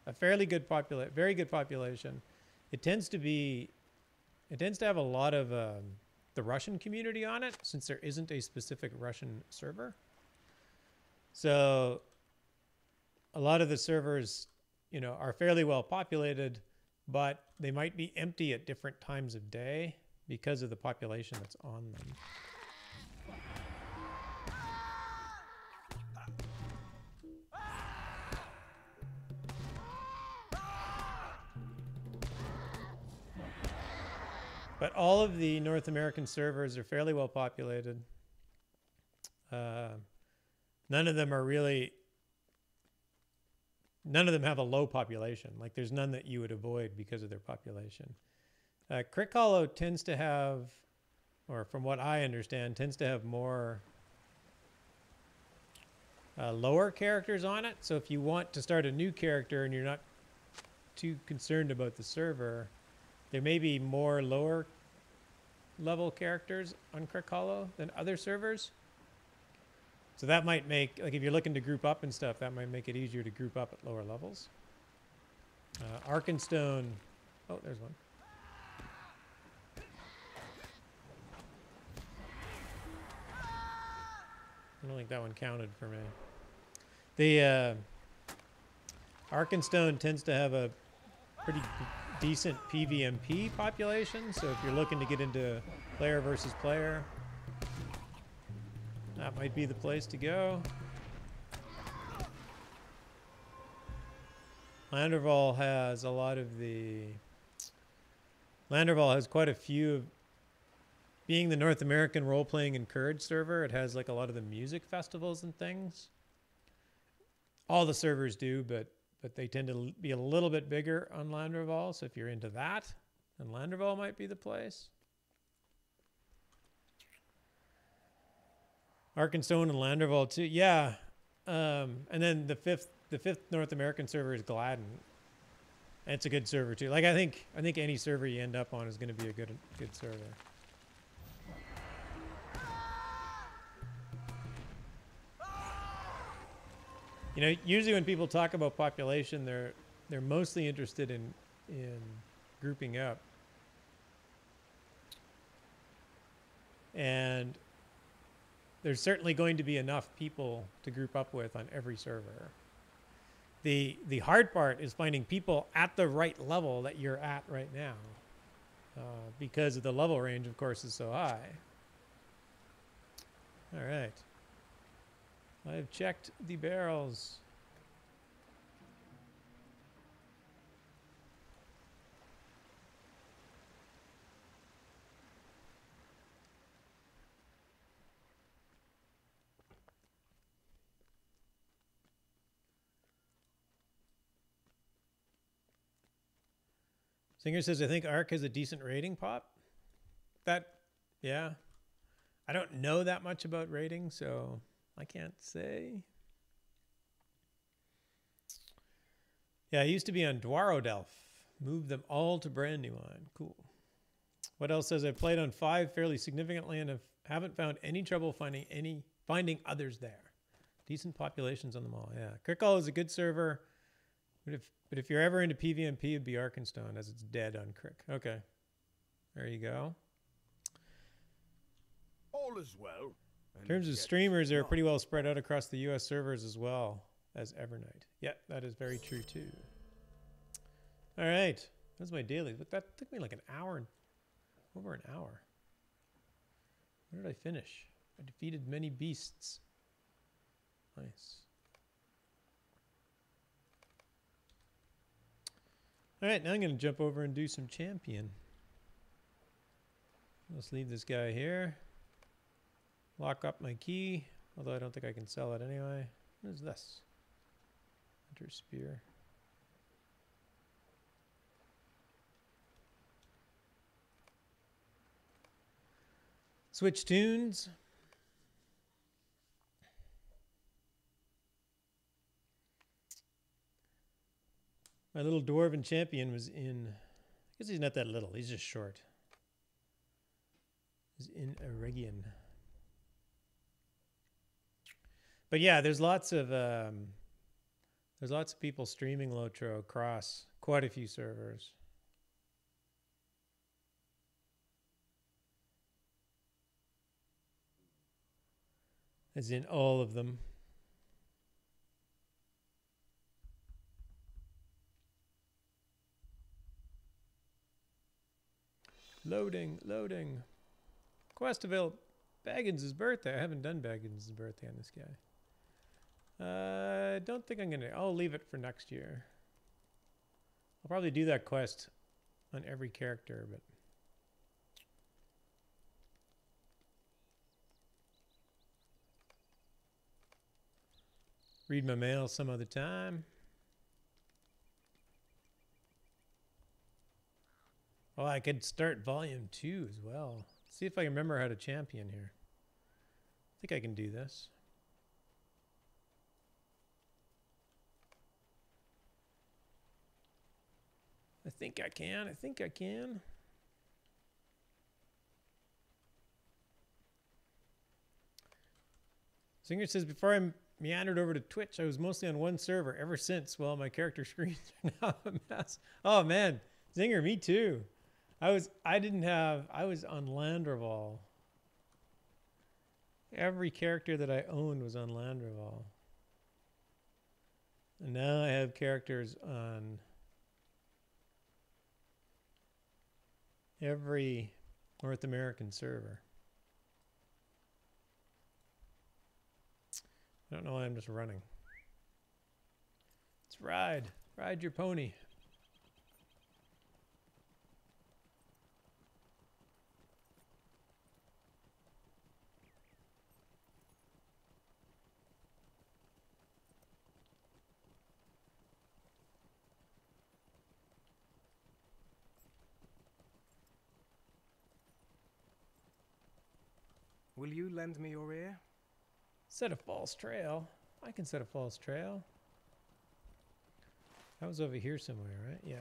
a very good population. It tends to have a lot of the Russian community on it, since there isn't a specific Russian server. So a lot of the servers, you know, are fairly well populated, but they might be empty at different times of day because of the population that's on them. But all of the North American servers are fairly well populated. None of them have a low population. Like there's none that you would avoid because of their population. Crick Hollow tends to have, or from what I understand, tends to have more lower characters on it. So if you want to start a new character and you're not too concerned about the server, there may be more lower level characters on Crick Hollow than other servers. So that might make, like if you're looking to group up and stuff, that might make it easier to group up at lower levels. Arkenstone, oh, there's one. I don't think that one counted for me. The Arkenstone tends to have a pretty decent PvMP population, so if you're looking to get into player versus player, that might be the place to go. Landerval has a lot of the... Landerval has quite a few of... Being the North American role-playing encouraged server, it has like a lot of the music festivals and things. All the servers do, but they tend to be a little bit bigger on Landerval. So if you're into that, then Landerval might be the place. Arkenstone and Landerval too. Yeah. And then the fifth North American server is Gladden. And it's a good server too. Like I think any server you end up on is going to be a good server. You know, usually when people talk about population, they're mostly interested in grouping up. And there's certainly going to be enough people to group up with on every server. The hard part is finding people at the right level that you're at right now, because of the level range, of course, is so high. All right. I've checked the barrels. Singer says, I think Ark has a decent rating pop. That, yeah. I don't know that much about rating, so I can't say. Yeah, I used to be on Dwaro. Moved them all to brand new line. Cool. What else says? I've played on 5 fairly significantly and haven't found any trouble finding others there. Decent populations on them all. Yeah, Crickle is a good server. But if you're ever into PvMP, it'd be Arkenstone, as it's dead on Crick. Okay. There you go. All is well. In terms of streamers, they're pretty well spread out across the US servers as well as Evernight. Yeah, that is very true too. All right. That's my daily. But that took me like an hour. Over an hour. Where did I finish? I defeated many beasts. Nice. All right, now I'm going to jump over and do some champion. Let's leave this guy here. Lock up my key, although I don't think I can sell it anyway. What is this? Hunter spear. Switch tunes. My little dwarven champion was in, I guess he's not that little, he's just short. He's in Eregion. But yeah, there's lots of people streaming LotRO across quite a few servers. As in all of them. Loading. Quest available. Baggins' birthday. I haven't done Baggins' birthday on this guy. I don't think I'm gonna. I'll leave it for next year. I'll probably do that quest on every character, but. Read my mail some other time. Oh, I could start volume 2 as well. See if I can remember how to champion here. I think I can do this. I think I can. Singer says, before I meandered over to Twitch, I was mostly on one server. Ever since, well, my character screens are now a mess. Oh man, Zinger, me too. I was on Landreval. Every character that I owned was on Landreval. And now I have characters on every North American server. I don't know why I'm just running. Let's ride. Ride your pony. Will you lend me your ear? Set a false trail. I can set a false trail. That was over here somewhere, right? Yeah.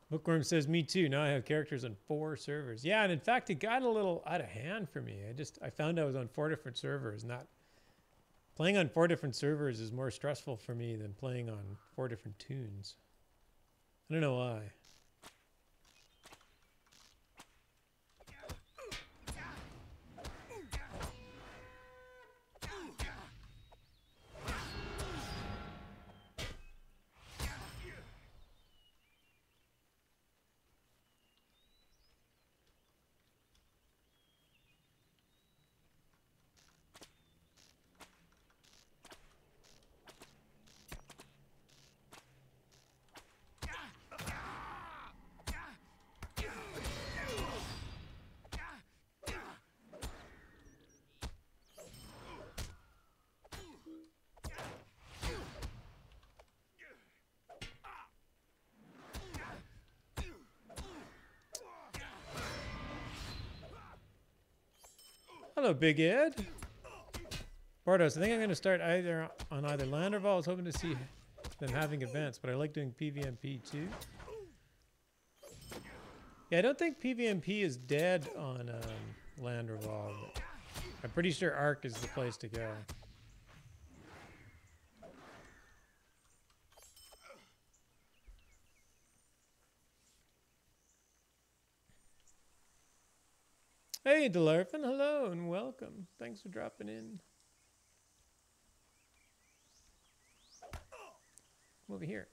Bookworm says, me too. Now I have characters on 4 servers. Yeah, and in fact, it got a little out of hand for me. I found I was on 4 different servers. Playing on 4 different servers is more stressful for me than playing on 4 different tunes. I don't know why. Hello, Big Ed. Bardos, I think I'm going to start on either Land or Vol. I was hoping to see them having events, but I like doing PvMP too. Yeah, I don't think PvMP is dead on Land or Vol. I'm pretty sure Arc is the place to go. Hey, Delarfin, hello and welcome. Thanks for dropping in. Come over here.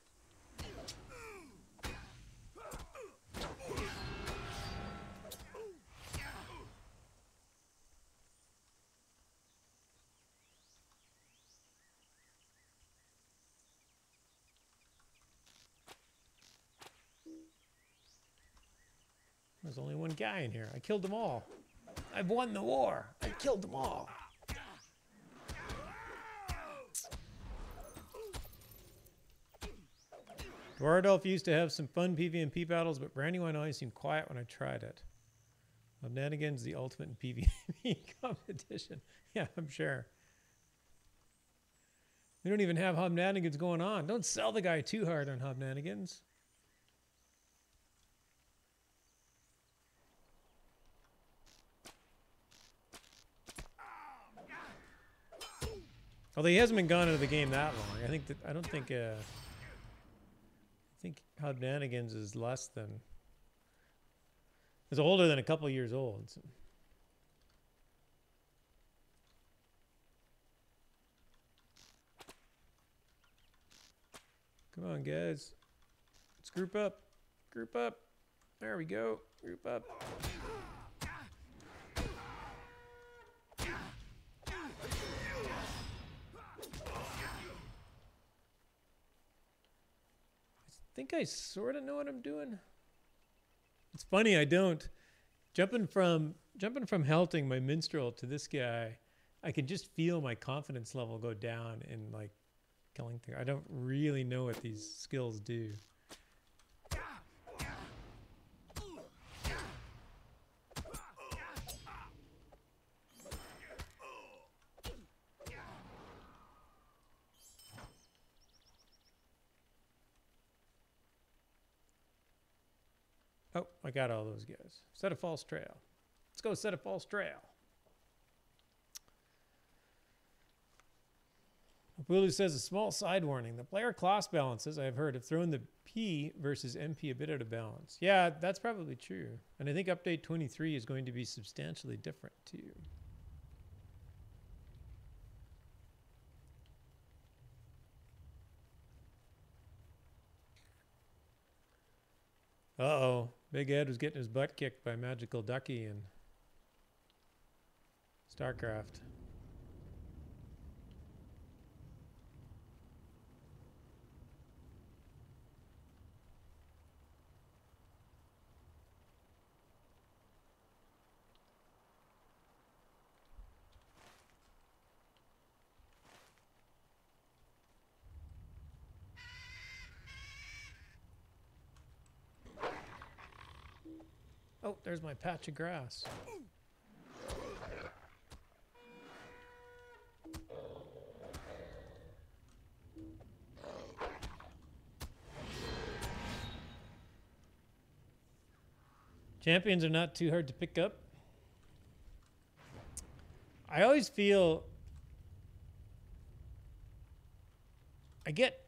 There's only one guy in here. I killed them all. I've won the war. I killed them all. Dwardolph used to have some fun PvMP battles, but Brandywine always seemed quiet when I tried it. Hobnanigan's the ultimate in PvP competition. Yeah, I'm sure. We don't even have Hobnanigans going on. Don't sell the guy too hard on Hobnanigans. Although he hasn't been gone out of the game that long. I don't think Hobnanigans is less than. It's older than a couple years old. So. Come on, guys. Let's group up. Group up. There we go. Group up. I think I sort of know what I'm doing. It's funny, I don't. Jumping from Helting, my minstrel, to this guy, I can just feel my confidence level go down in like killing things. I don't really know what these skills do. Oh, I got all those guys. Set a false trail. Let's go set a false trail. Bulu says a small side warning. The player class balances, I've heard, have thrown the P versus MP a bit out of balance. Yeah, that's probably true. And I think update 23 is going to be substantially different too. Uh-oh. Big Ed was getting his butt kicked by Magical Ducky in StarCraft. Oh, there's my patch of grass. Champions are not too hard to pick up. I always feel I get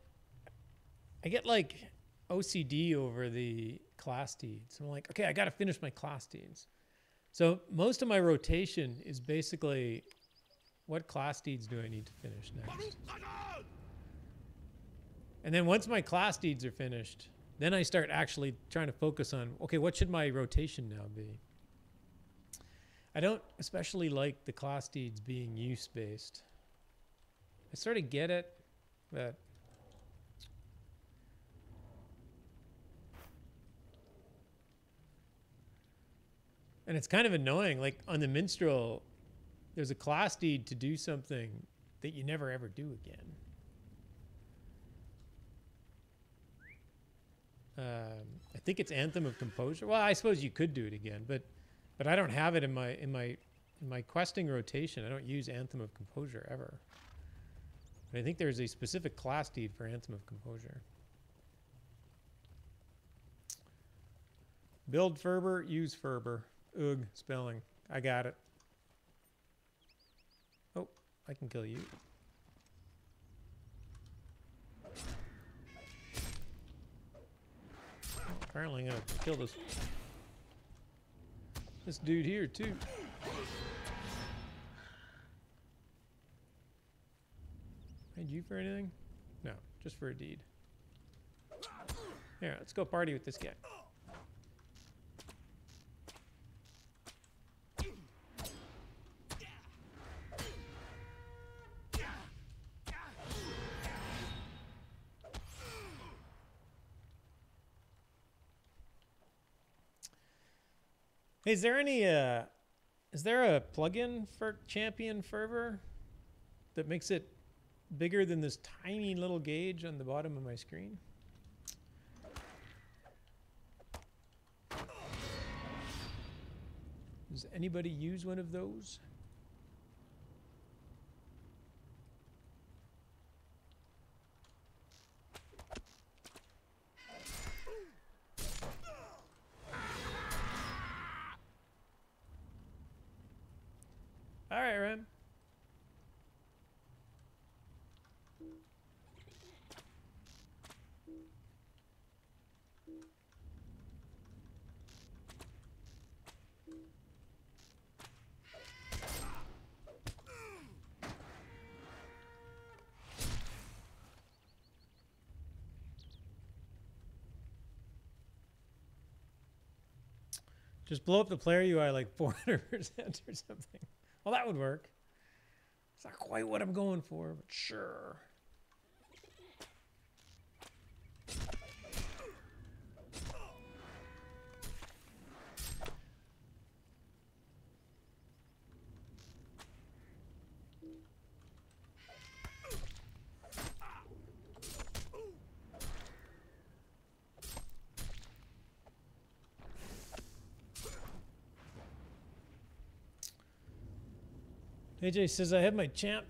like OCD over the class deeds. I'm like, okay, I got to finish my class deeds. So most of my rotation is basically what class deeds do I need to finish next? And then once my class deeds are finished, then I start actually trying to focus on, okay, what should my rotation now be? I don't especially like the class deeds being use-based. I sort of get it, but and it's kind of annoying. Like on the Minstrel, there's a class deed to do something that you never ever do again. I think it's Anthem of Composure. Well, I suppose you could do it again, but I don't have it in my in my questing rotation, I don't use Anthem of Composure ever. But I think there's a specific class deed for Anthem of Composure. Build Fervor, use Fervor. Ugh, spelling. I got it. Oh, I can kill you. Apparently I'm gonna kill this dude here too. Need you for anything? No, just for a deed. Here, let's go party with this guy. Hey, is there any is there a plugin for Champion Fervor that makes it bigger than this tiny little gauge on the bottom of my screen? Does anybody use one of those? All right, Rem. Just blow up the player UI like 400% or something. Well, that would work. It's not quite what I'm going for, but sure. AJ says, I have my champ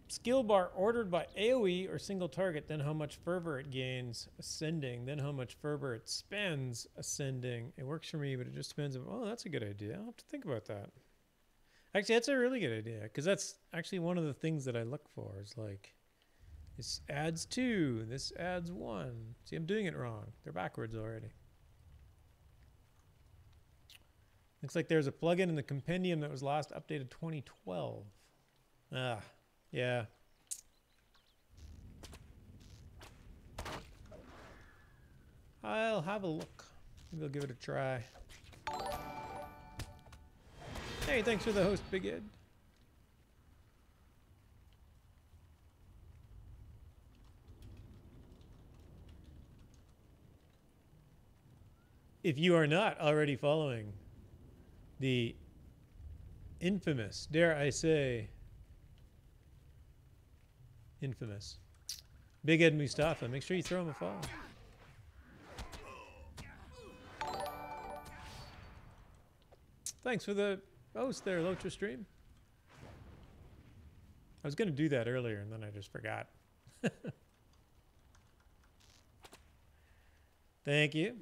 skill bar ordered by AoE or single target, then how much fervor it gains, ascending, then how much fervor it spends, ascending. It works for me, but it just depends on, oh, that's a good idea. I'll have to think about that. Actually, that's a really good idea, because that's actually one of the things that I look for is like, this adds 2, this adds 1. See, I'm doing it wrong. They're backwards already. Looks like there's a plugin in the compendium that was last updated 2012. Ah, yeah. I'll have a look. Maybe I'll give it a try. Hey, thanks for the host, Big Ed. If you are not already following the infamous, dare I say, infamous Big Ed Mustafa, make sure you throw him a follow. Thanks for the host there, LotRO stream. I was going to do that earlier and then I just forgot. Thank you.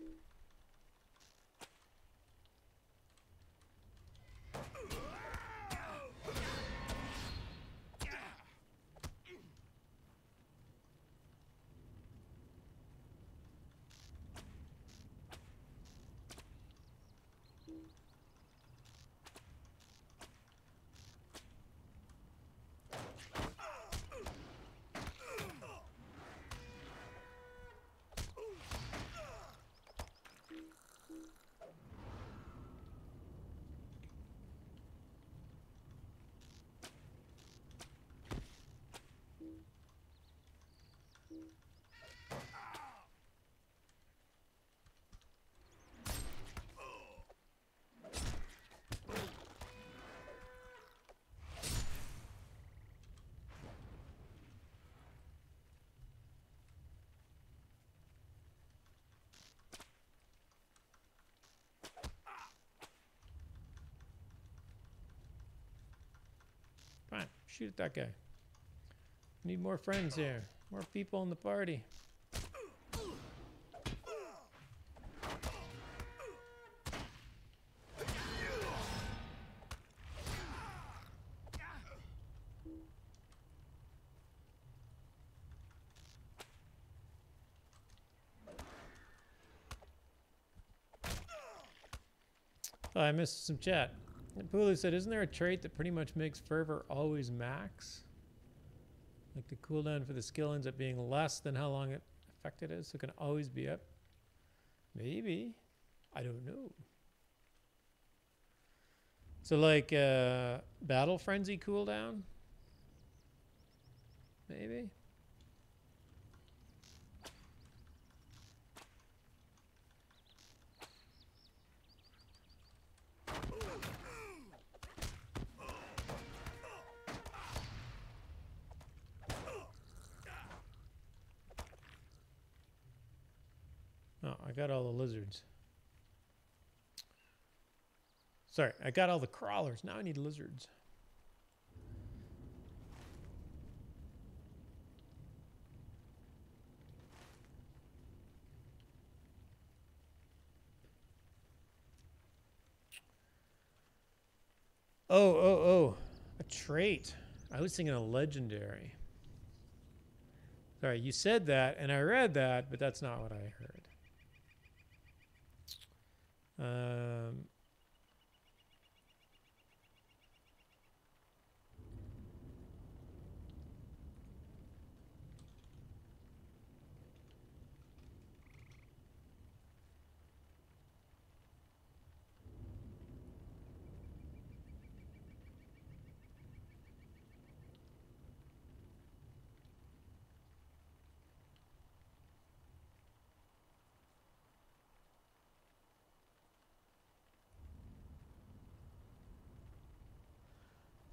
Shoot at that guy. Need more friends here. More people in the party. Oh, I missed some chat. Pulu said, isn't there a trait that pretty much makes fervor always max? Like the cooldown for the skill ends up being less than how long it effective is, so it can always be up? Maybe. I don't know. So like battle frenzy cooldown? Maybe? Oh, I got all the lizards. Sorry, I got all the crawlers. Now I need lizards. Oh. A trait. I was thinking a legendary. Sorry, you said that, and I read that, but that's not what I heard.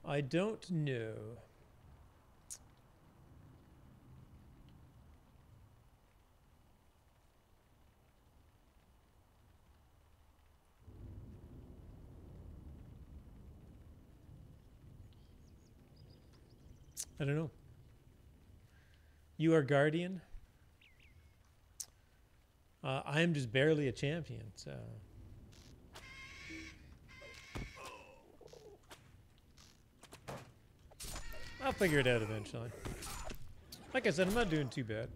I don't know. I don't know. You are Guardian? I am just barely a champion, so... I'll figure it out eventually. Like I said, I'm not doing too bad.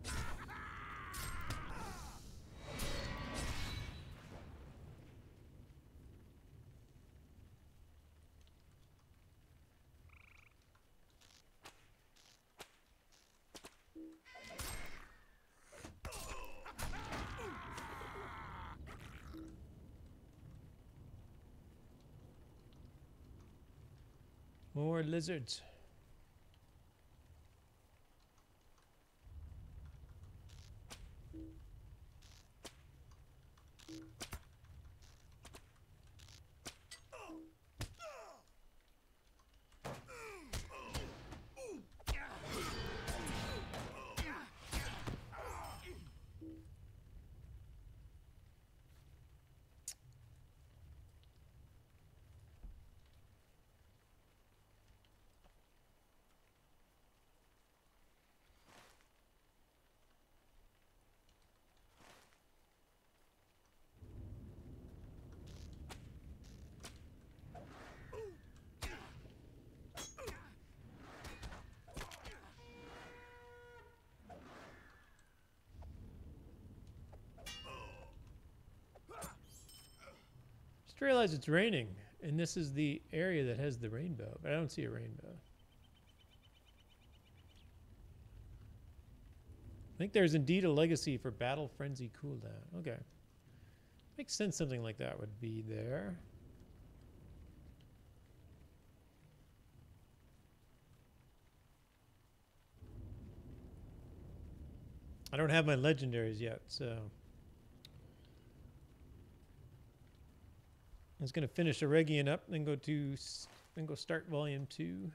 More lizards. Just realized it's raining, and this is the area that has the rainbow, but I don't see a rainbow. I think there's indeed a legacy for Battle Frenzy cooldown. Okay. Makes sense something like that would be there. I don't have my legendaries yet, so... I was going to finish Eregion up, then go start Volume 2.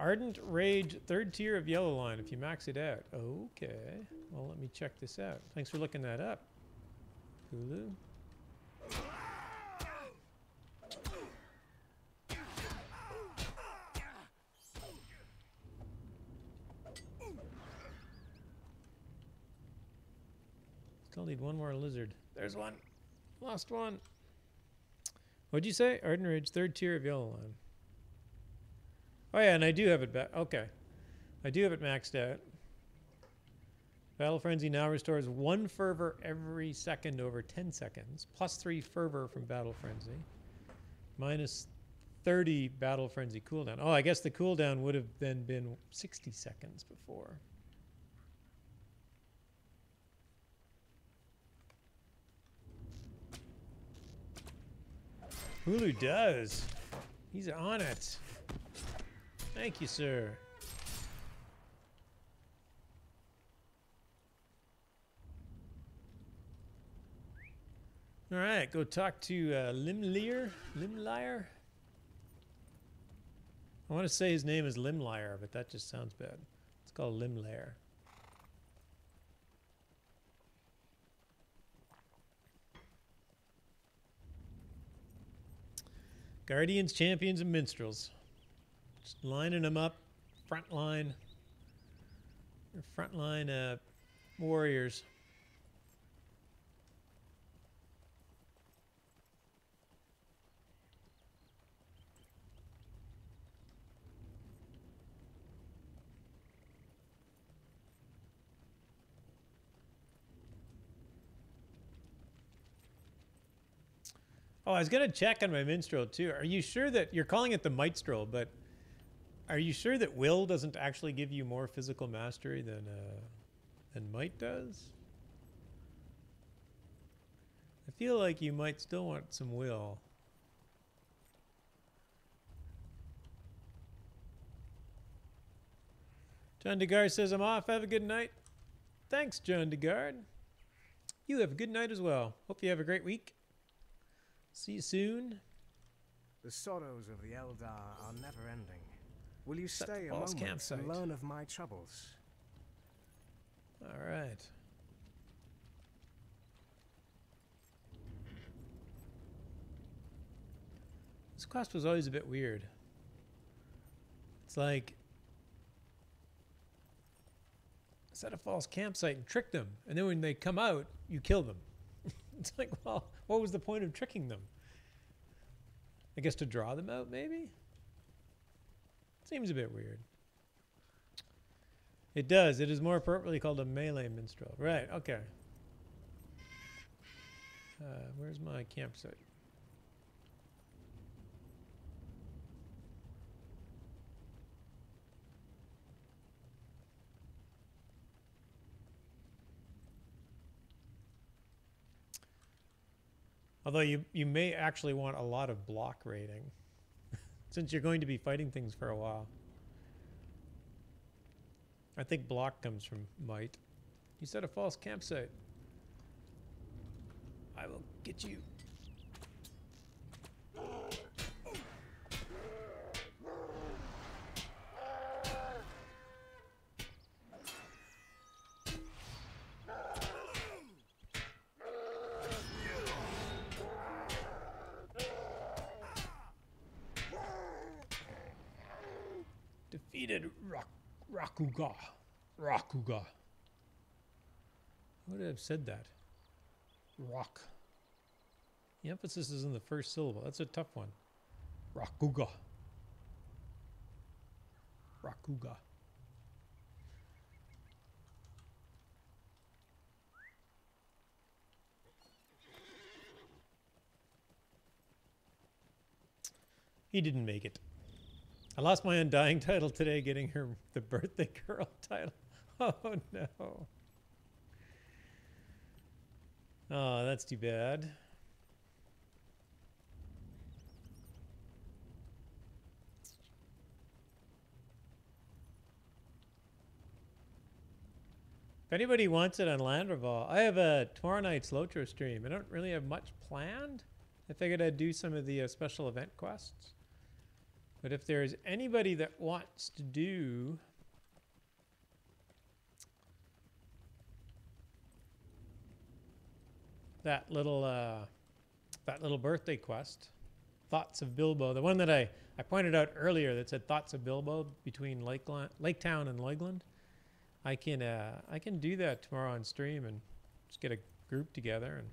Ardent Rage, 3rd tier of Yellow Line if you max it out. Okay. Well, let me check this out. Thanks for looking that up, Hulu. Still need one more lizard. There's one. Lost one. What'd you say? Ardent Rage, 3rd tier of Yellow Line. Oh yeah, and I do have it back. Okay. I do have it maxed out. Battle Frenzy now restores 1 fervor every second over 10 seconds. Plus 3 fervor from Battle Frenzy. Minus 30 Battle Frenzy cooldown. Oh, I guess the cooldown would have then been 60 seconds before. Hulu does. He's on it. Thank you, sir. All right, go talk to Limlier. Limlier? I want to say his name is Limlier, but that just sounds bad. It's called Limlair. Guardians, Champions, and Minstrels. Just lining them up. Front line. Frontline warriors. Oh, I was going to check on my minstrel too. Are you sure that you're calling it the Mightstrel, but are you sure that will doesn't actually give you more physical mastery than might does? I feel like you might still want some will. John DeGard says, I'm off. Have a good night. Thanks, John DeGard. You have a good night as well. Hope you have a great week. See you soon. The sorrows of the Eldar are never ending. Will you Set stay a false moment campsite. and learn of my troubles? All right. This quest was always a bit weird. It's like set a false campsite and trick them, and then when they come out, you kill them. It's like, well, what was the point of tricking them? I guess to draw them out, maybe? Seems a bit weird. It does. It is more appropriately called a melee minstrel. Right, okay. Where's my campsite? Although you may actually want a lot of block rating since you're going to be fighting things for a while. I think block comes from might. You set a false campsite. I will get you. Defeated Rakuga. Rakuga. Who would have said that? Rock. The emphasis is in the first syllable. That's a tough one. Rakuga. Rakuga. He didn't make it. I lost my Undying title today getting her the birthday girl title. Oh no. Oh, that's too bad. If anybody wants it on Land Revolve, I have a tomorrow night's LotRO stream. I don't really have much planned. I figured I'd do some of the special event quests. But if there's anybody that wants to do that little birthday quest, Thoughts of Bilbo, the one that I pointed out earlier that said Thoughts of Bilbo between Laketown and Lakeland, I can do that tomorrow on stream and just get a group together and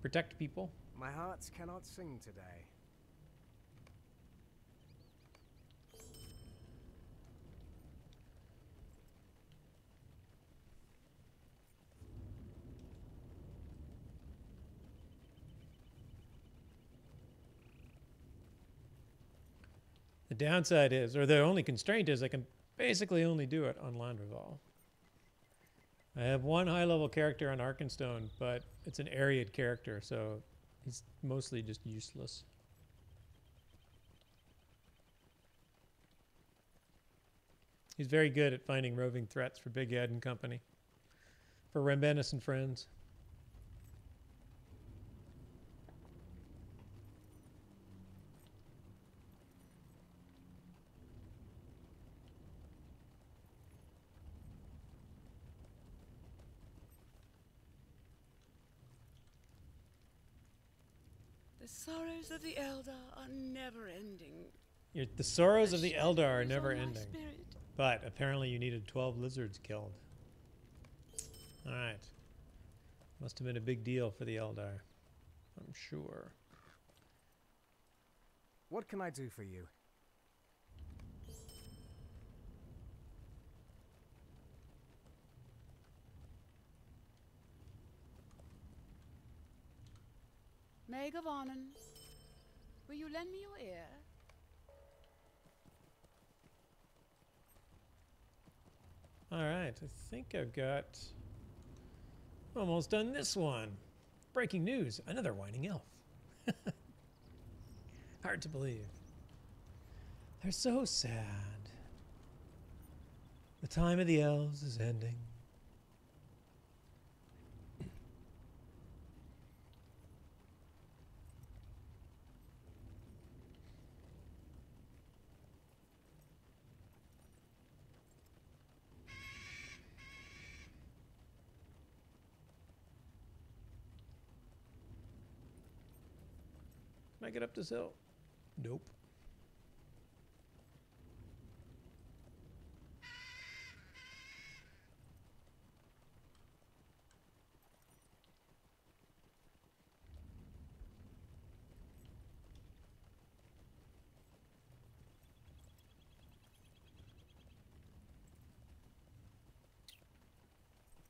protect people. My hearts cannot sing today. The downside is, or the only constraint is, I can basically only do it on Landreval. I have one high-level character on Arkenstone, but it's an Ariad character, so he's mostly just useless. He's very good at finding roving threats for Big Ed and company, for Rambanus and friends. The sorrows of the Eldar are never ending. The sorrows of the Eldar are shadows never on my ending. spirit. But apparently you needed 12 lizards killed. Alright. Must have been a big deal for the Eldar, I'm sure. What can I do for you? Meg of Arnon, will you lend me your ear? Alright, I think I've got almost done this one. Breaking news, another whining elf. Hard to believe. They're so sad. The time of the elves is ending. Can I get up this hill? Nope.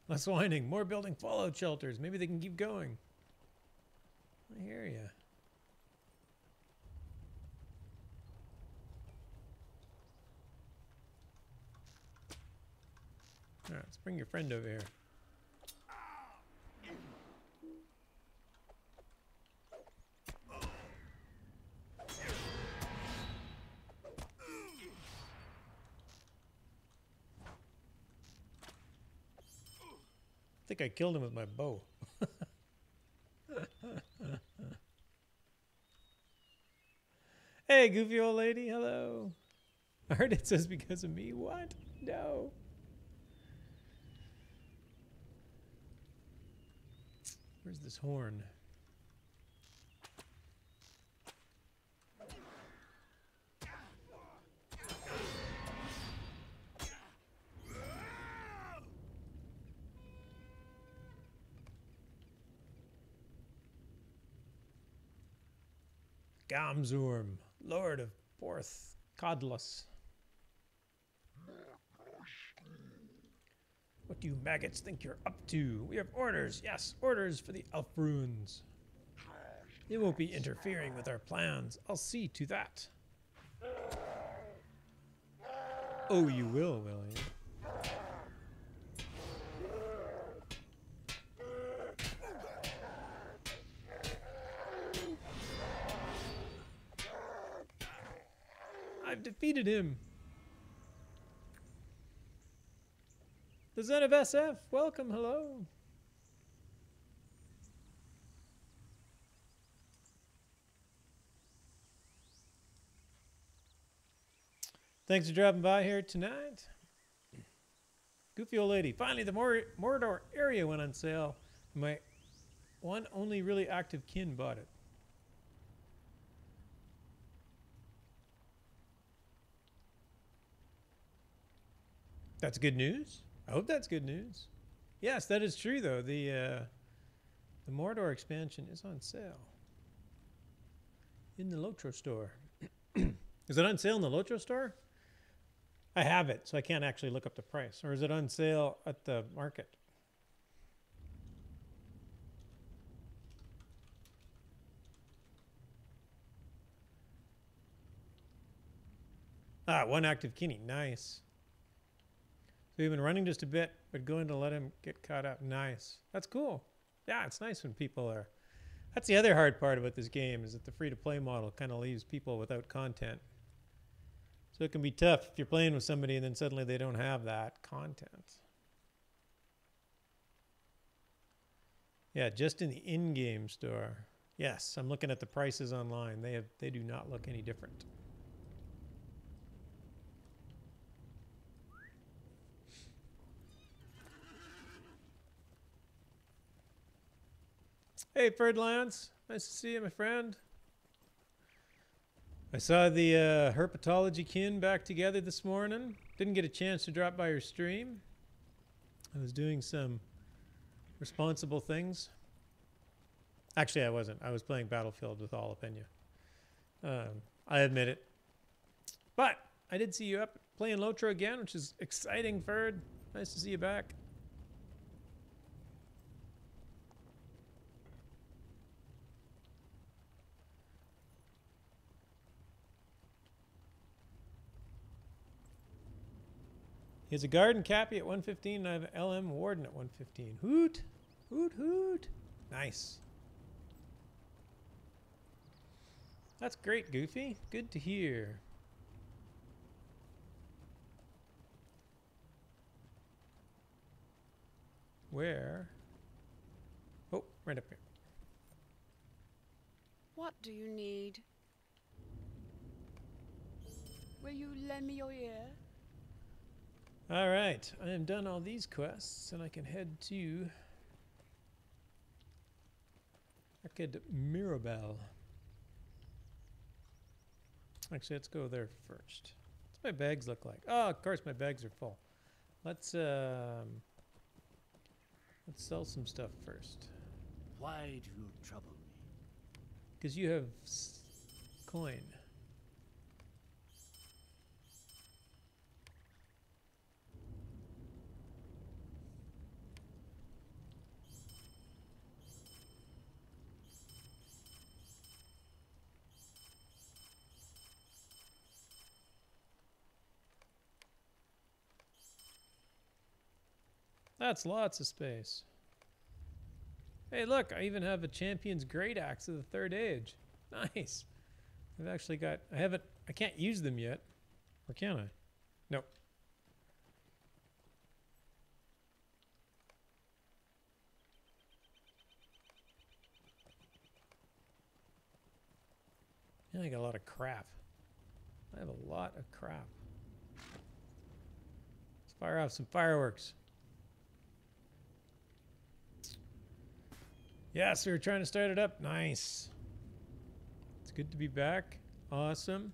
Less whining, more building fallout shelters. Maybe they can keep going. I hear ya. All right, let's bring your friend over here. I think I killed him with my bow. Hey, goofy old lady, hello. I heard it says because of me. What? No. Where's this horn? Gamzurm, Lord of Porth Codlus. What do you maggots think you're up to? We have orders, yes, orders for the elf runes. They won't be interfering with our plans. I'll see to that. Oh, you will you? I've defeated him. The Zen of SF, welcome, hello. Thanks for dropping by here tonight. Goofy old lady. Finally, the Mordor area went on sale. My one only really active kin bought it. That's good news. I hope that's good news. Yes, that is true though. The Mordor expansion is on sale in the LotRO store. Is it on sale in the LotRO store? I have it, so I can't actually look up the price. Or is it on sale at the market? Ah, one active kinny. Nice. So we've been running just a bit, but going to let him get caught up. Nice. That's cool. Yeah, it's nice when people are... That's the other hard part about this game, is that the free-to-play model kind of leaves people without content. So it can be tough if you're playing with somebody and then suddenly they don't have that content. Yeah, just in the in-game store. Yes, I'm looking at the prices online. They do not look any different. Hey, Ferdlance. Nice to see you, my friend. I saw the herpetology kin back together this morning. Didn't get a chance to drop by your stream. I was doing some responsible things. Actually, I wasn't. I was playing Battlefield with all opinion. I admit it. But I did see you up playing LotRO again, which is exciting, Ferd. Nice to see you back. He has a Garden Cappy at 115, and I have an LM Warden at 115. Hoot! Hoot, hoot! Nice. That's great, Goofy. Good to hear. Where? Oh, right up here. What do you need? Will you lend me your ear? All right, I am done all these quests, and I can head to Arcade Mirabelle. Actually, let's go there first. What's my bags look like? Oh, of course, my bags are full. Let's sell some stuff first. Why do you trouble me? Because you have coin. That's lots of space. Hey, look, I even have a Champion's Great Axe of the Third Age. Nice. I've actually got, I can't use them yet. Or can I? Nope. Yeah, I got a lot of crap. I have a lot of crap. Let's fire off some fireworks. Yes, we were trying to start it up. Nice. It's good to be back. Awesome.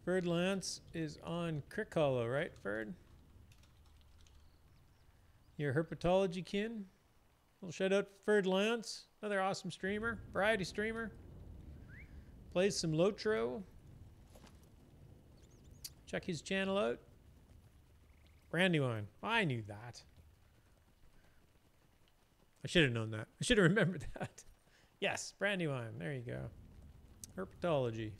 Ferd Lance is on Crick Hollow, right, Ferd? Your herpetology kin. Little shout out to Ferd Lance, another awesome streamer, variety streamer. Plays some LotRO. Check his channel out. Brandywine. I knew that. I should have known that. I should have remembered that. Yes, Brandywine. There you go. Herpetology.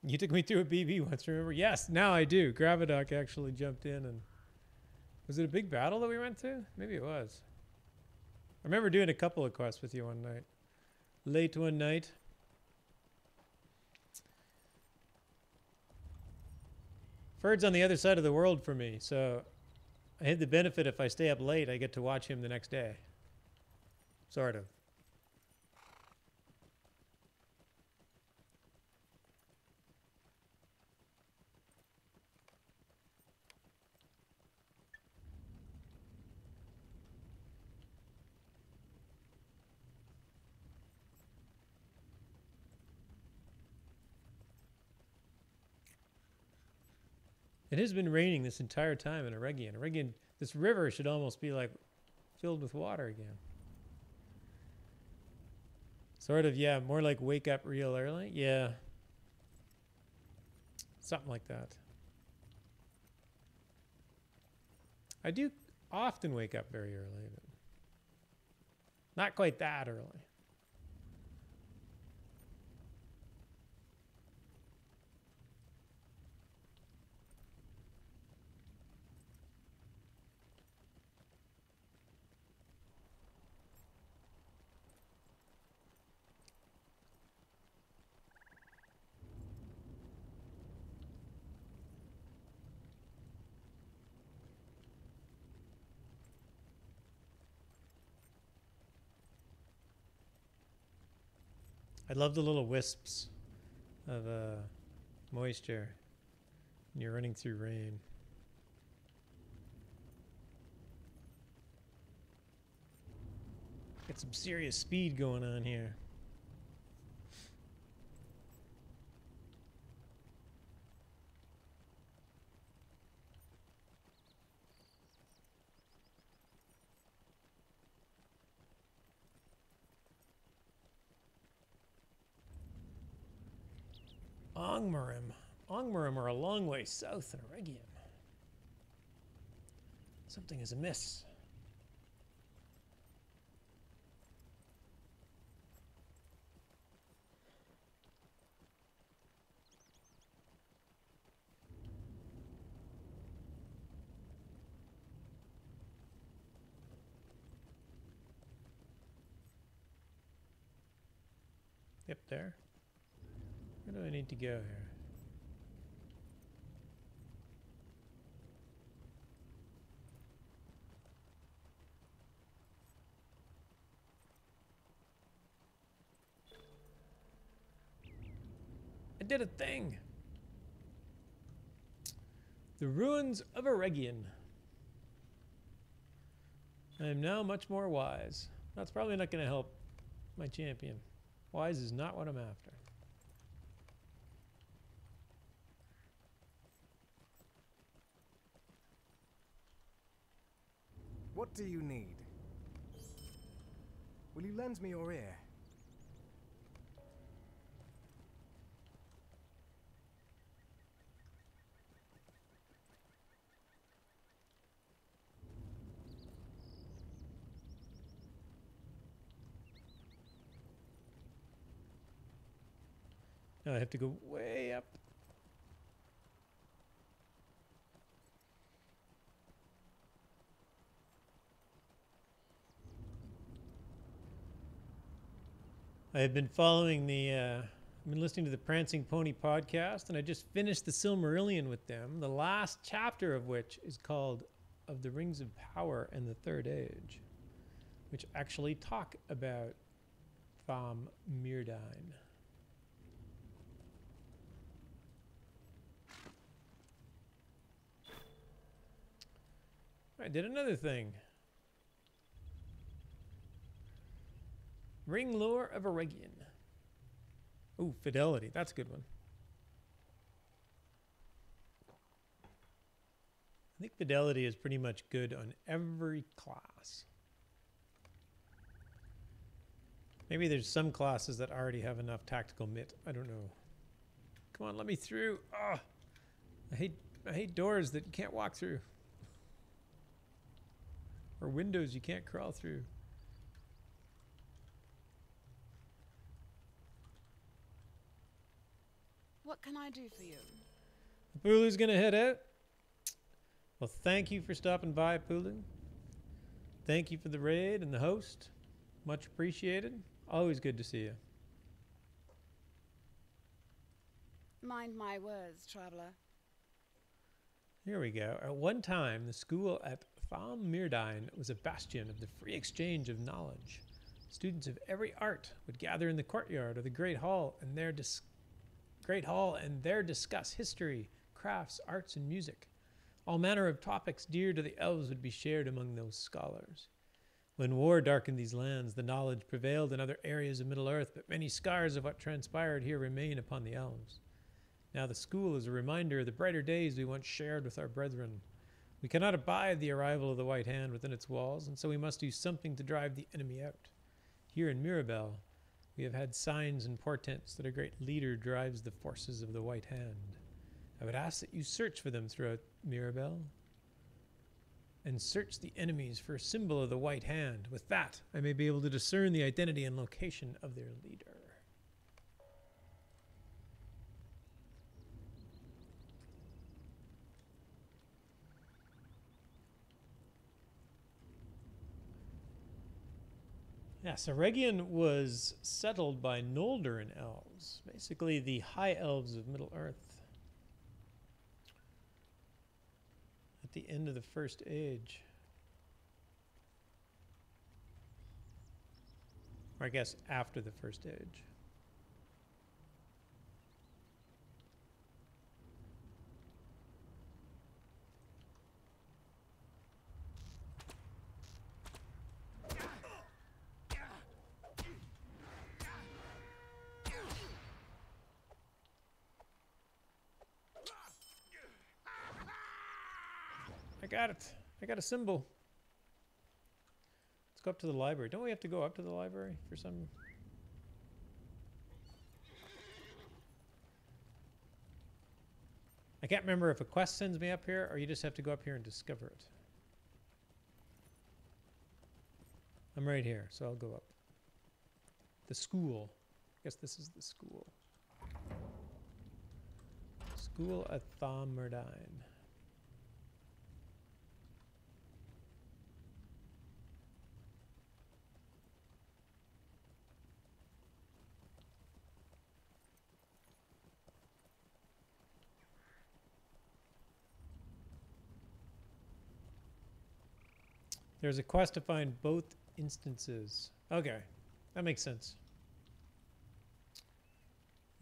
You took me through a BB once, remember? Yes, now I do. Gravidoc actually jumped in and... Was it a big battle that we went to? Maybe it was. I remember doing a couple of quests with you one night. Late one night. Ferd's on the other side of the world for me, so I have the benefit if I stay up late, I get to watch him the next day. Sort of. It has been raining this entire time in Eregion. Eregion, this river should almost be like filled with water again. Sort of, yeah, more like wake up real early. Yeah. Something like that. I do often wake up very early, but not quite that early. I love the little wisps of moisture when you're running through rain. Get some serious speed going on here. Ongmarim. Ongmarim are a long way south in Eregion. Something is amiss. Yep, there. Where do I need to go here? I did a thing! The ruins of Eregion. I am now much more wise. That's probably not going to help my champion. Wise is not what I'm after. What do you need? Will you lend me your ear? Now I have to go way up. I have been following I've been listening to the Prancing Pony podcast, and I just finished the Silmarillion with them, the last chapter of which is called Of the Rings of Power and the Third Age, which actually talk about Thom Myrdain. I did another thing. Ring Lore of Eregion. Ooh, Fidelity. That's a good one. I think Fidelity is pretty much good on every class. Maybe there's some classes that already have enough tactical mitt. I don't know. Come on, let me through. Ah, I hate doors that you can't walk through. Or windows you can't crawl through. What can I do for you? Pulu's gonna head out. Well, thank you for stopping by, Pulu. Thank you for the raid and the host. Much appreciated. Always good to see you. Mind my words, traveler. Here we go. At one time, the school at Thom Mirdain was a bastion of the free exchange of knowledge. Students of every art would gather in the courtyard of the Great Hall and there discuss history, crafts, arts, and music. All manner of topics dear to the elves would be shared among those scholars. When war darkened these lands, the knowledge prevailed in other areas of Middle-earth, but many scars of what transpired here remain upon the elves. Now the school is a reminder of the brighter days we once shared with our brethren. We cannot abide the arrival of the White Hand within its walls, and so we must do something to drive the enemy out. Here in Mirabel, we have had signs and portents that a great leader drives the forces of the White Hand. I would ask that you search for them throughout Mirabel, and search the enemies for a symbol of the White Hand. With that, I may be able to discern the identity and location of their leader. Yes, Eregion was settled by Noldoran elves, basically the high elves of Middle-earth. At the end of the First Age. Or I guess after the First Age. I got it. I got a symbol. Let's go up to the library. Don't we have to go up to the library for some... I can't remember if a quest sends me up here or you just have to go up here and discover it. I'm right here, so I'll go up. The school. I guess this is the school. School at Thom Mirdain. There's a quest to find both instances. Okay, that makes sense.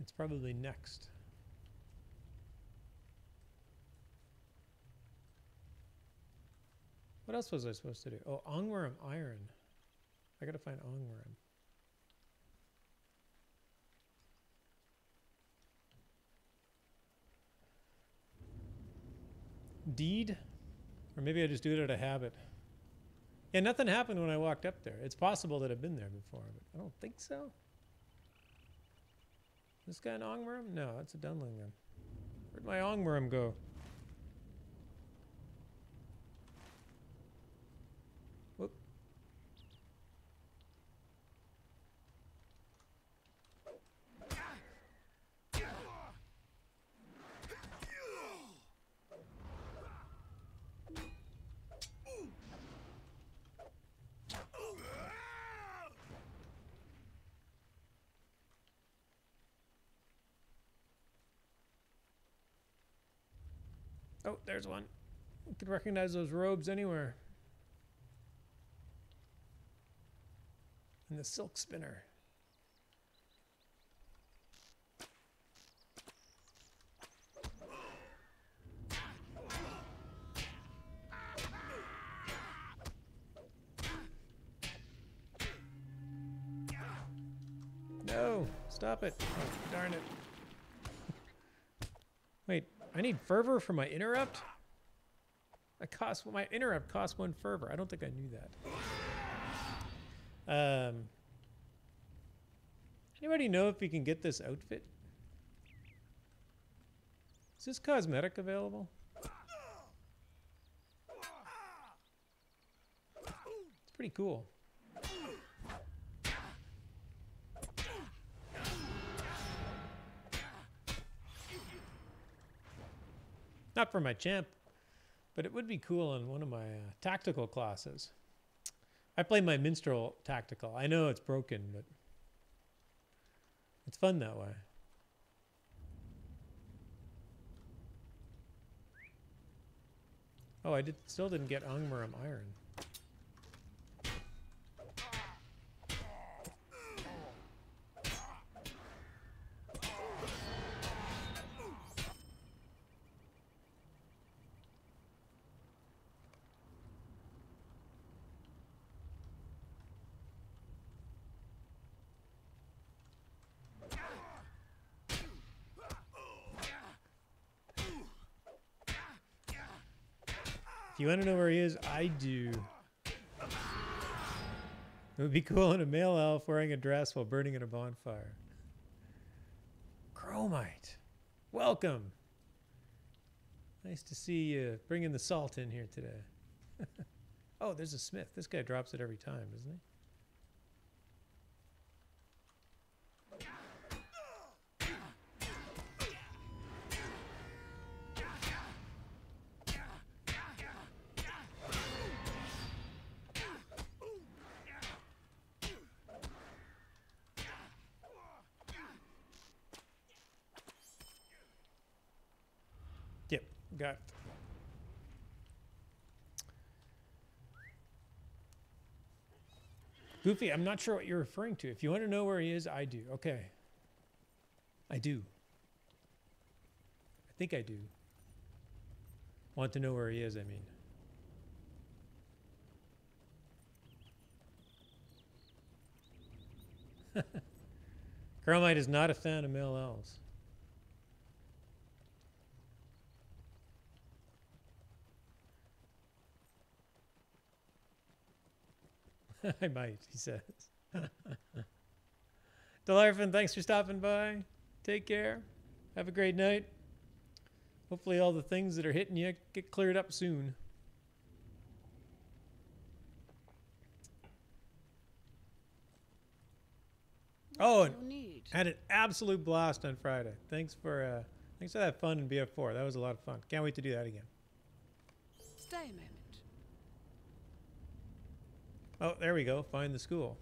It's probably next. What else was I supposed to do? Oh, Ongworm Iron. I gotta find Ongworm. Deed? Or maybe I just do it out of habit. Yeah, nothing happened when I walked up there. It's possible that I've been there before, but I don't think so. This guy an Ongworm? No, that's a Dunling then. Where'd my Ongworm go? Whoop. Oh, there's one. You could recognize those robes anywhere. And the silk spinner. No, stop it. Oh, darn it. Wait, I need fervor for my interrupt? My interrupt costs 1 fervor. I don't think I knew that. Anybody know if you can get this outfit? Is this cosmetic available? It's pretty cool. Not for my champ, but it would be cool on one of my tactical classes. I play my minstrel tactical. I know it's broken, but it's fun that way. Oh, I still didn't get Angmaram iron. If you want to know where he is, I do. It would be cool in a male elf wearing a dress while burning in a bonfire. Chromite, welcome. Nice to see you bringing the salt in here today. Oh, there's a smith. This guy drops it every time, doesn't he? Yep, got it. Goofy, I'm not sure what you're referring to. If you want to know where he is, I do. Okay. I do. I think I do. Want to know where he is, I mean. Chromite is not a fan of male elves. I might, he says. Delarfin, thanks for stopping by. Take care. Have a great night. Hopefully all the things that are hitting you get cleared up soon. Oh, and had an absolute blast on Friday. Thanks for that fun in BF4. That was a lot of fun. Can't wait to do that again. Stay a moment. Oh, there we go. Find the school.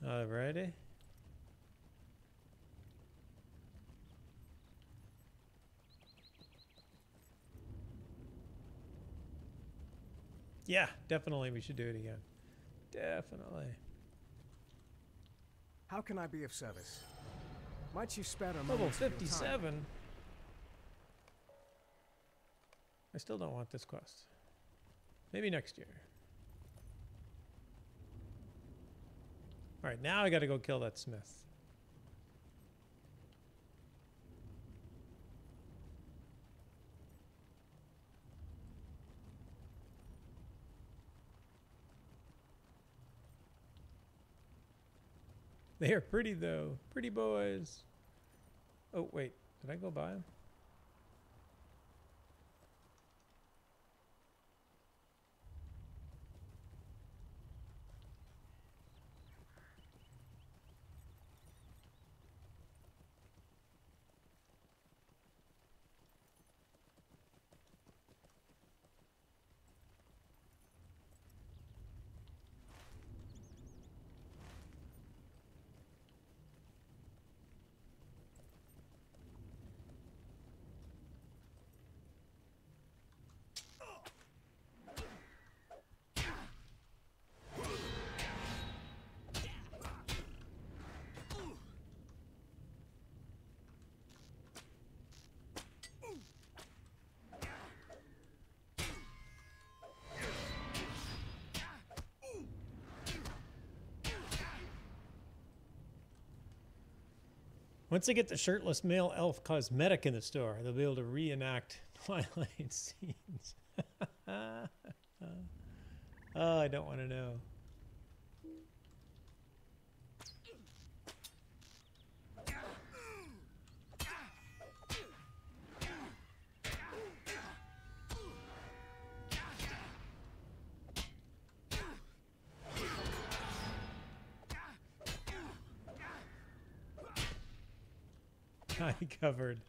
Alrighty. Yeah, definitely we should do it again. Definitely. How can I be of service? Might you spare a moment Level of your time? 57. I still don't want this quest. Maybe next year. All right, now I got to go kill that smith. They are pretty though. Pretty boys. Oh, wait. Did I go by them? Once they get the shirtless male elf cosmetic in the store, they'll be able to reenact Twilight scenes. Oh, I don't want to know. Eye covered.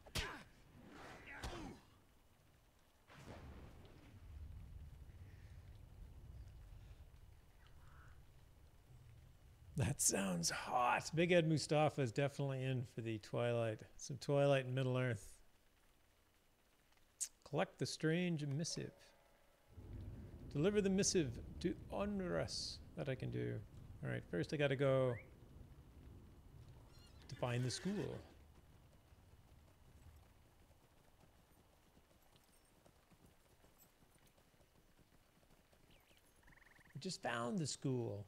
That sounds hot. Big Ed Mustafa is definitely in for the Twilight. Some Twilight in Middle Earth. Collect the strange missive. Deliver the missive to Onrus. That I can do. Alright, first I gotta go to find the school. I just found the school.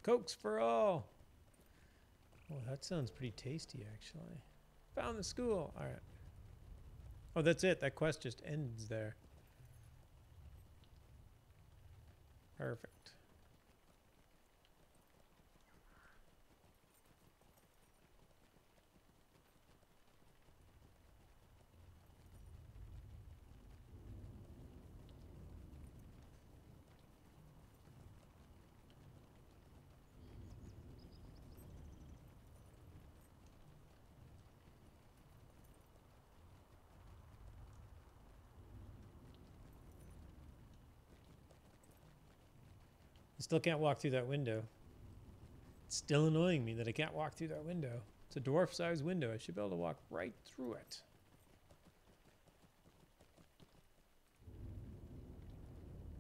Cokes for all. Oh, that sounds pretty tasty, actually. Found the school. All right. Oh, that's it. That quest just ends there. Perfect. I still can't walk through that window. It's still annoying me that I can't walk through that window. It's a dwarf-sized window. I should be able to walk right through it.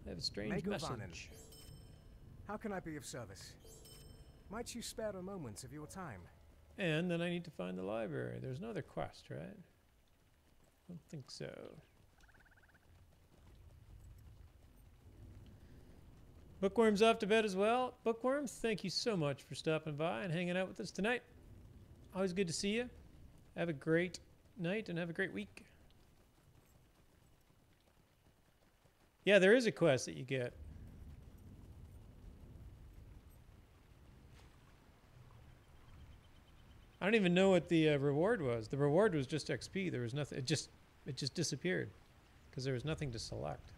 I have a strange message. How can I be of service? Might you spare a moment of your time? And then I need to find the library. There's no other quest, right? I don't think so. Bookworm's off to bed as well. Bookworm, thank you so much for stopping by and hanging out with us tonight. Always good to see you. Have a great night and have a great week. Yeah, there is a quest that you get. I don't even know what the reward was. The reward was just XP. There was nothing. It just disappeared because there was nothing to select.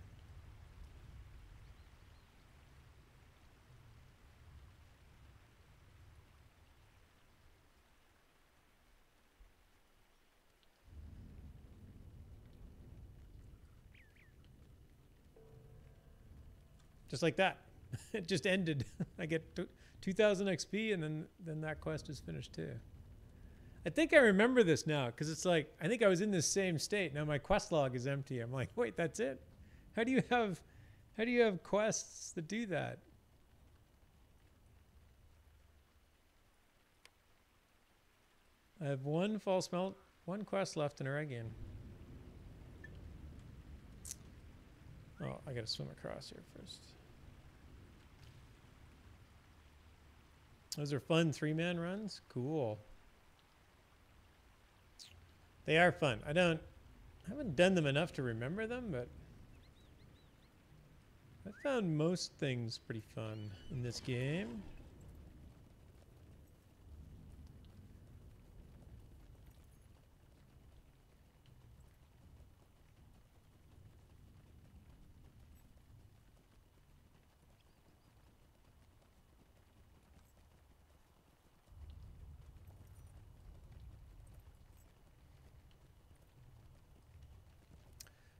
Just like that. It just ended. I get 2,000 XP and then that quest is finished too. I think I remember this now because it's like, I think I was in this same state. Now my quest log is empty. I'm like, wait, that's it? How do you have quests that do that? I have one quest left in Oregon. Oh, I gotta swim across here first. Those are fun 3-man runs. Cool. They are fun. I haven't done them enough to remember them, but I found most things pretty fun in this game.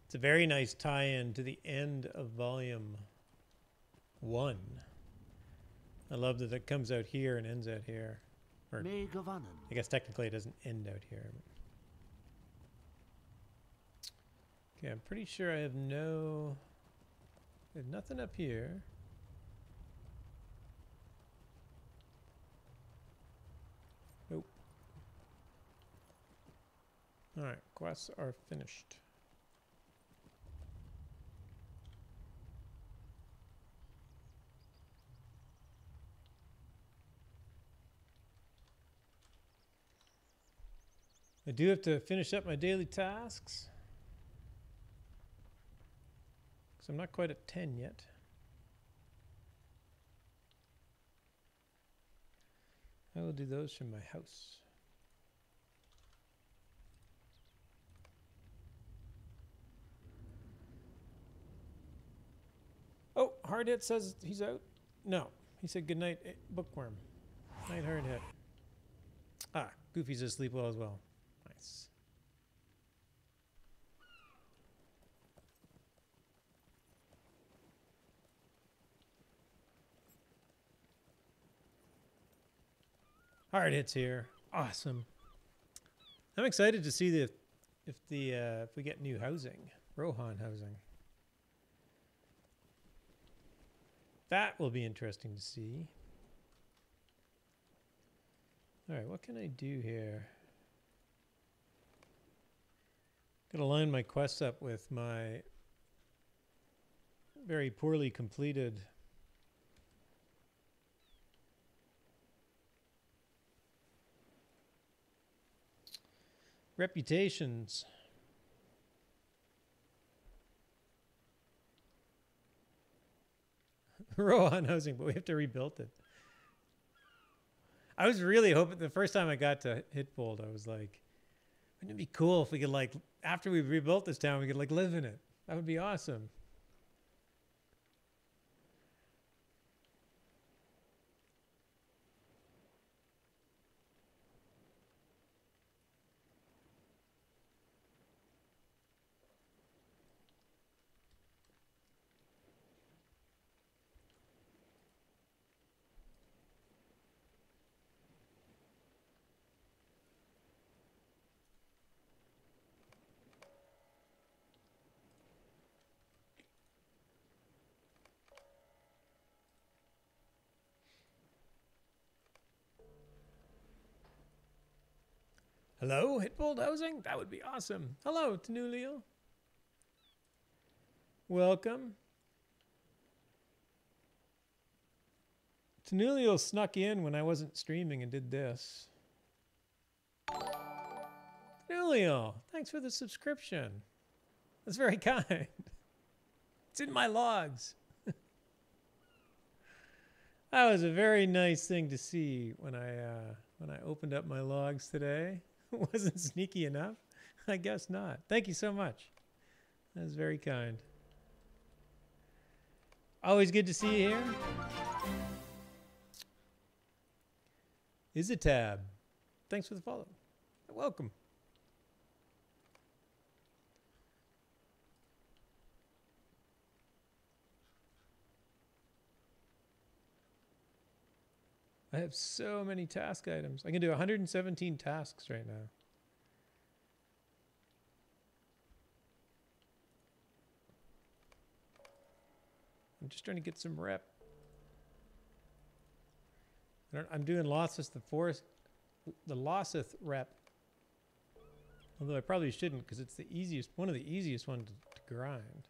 It's a very nice tie-in to the end of volume 1. I love that it comes out here and ends out here. Or, I guess technically it doesn't end out here. Okay, I'm pretty sure I have nothing up here. Nope. Alright, quests are finished. I do have to finish up my daily tasks. Because I'm not quite at 10 yet. I will do those from my house. Oh, Hard Hit says he's out. No, he said good night, Bookworm. Night, Hard Hit. Ah, Goofy's asleep well as well. Nice. Hard hits here. Awesome. I'm excited to see if we get new housing, Rohan housing. That will be interesting to see. All right, what can I do here? Gonna line my quests up with my very poorly completed reputations. Rohan housing, but we have to rebuild it. I was really hoping the first time I got to Hitbold, I was like, wouldn't it be cool if we could, like, after we rebuilt this town, we could, like, live in it? That would be awesome. Hello, Hitbold housing? That would be awesome. Hello, Tanulio. Welcome. Tanulio snuck in when I wasn't streaming and did this. Tanulio, thanks for the subscription. That's very kind. It's in my logs. That was a very nice thing to see when I opened up my logs today. Wasn't sneaky enough? I guess not. Thank you so much. That was very kind. Always good to see you here. Izatab. Thanks for the follow. Welcome. I have so many task items. I can do 117 tasks right now. I'm just trying to get some rep. I'm doing Losseth the Losseth rep. Although I probably shouldn't because it's the easiest, one of the easiest ones to grind.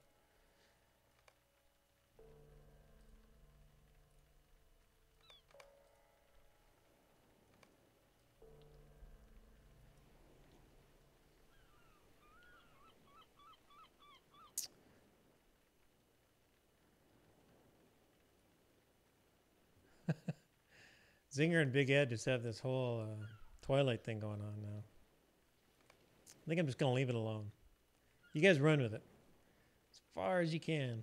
Zinger and Big Ed just have this whole Twilight thing going on now. I think I'm just going to leave it alone. You guys run with it. As far as you can.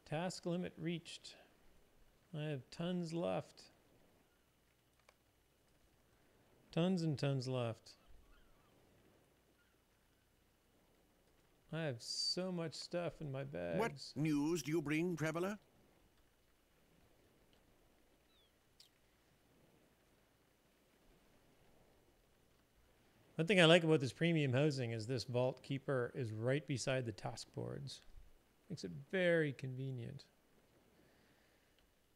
Task limit reached. I have tons left. Tons and tons left. I have so much stuff in my bags. What news do you bring, traveler? One thing I like about this premium housing is this vault keeper is right beside the task boards. Makes it very convenient.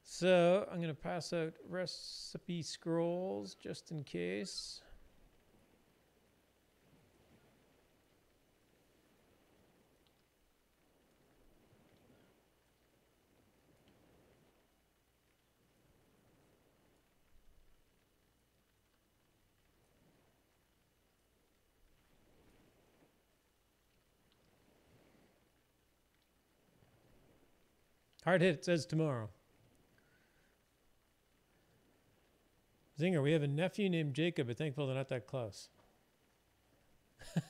So I'm going to pass out recipe scrolls just in case. Hard hit, it says tomorrow. Zinger, we have a nephew named Jacob, but thankful they're not that close.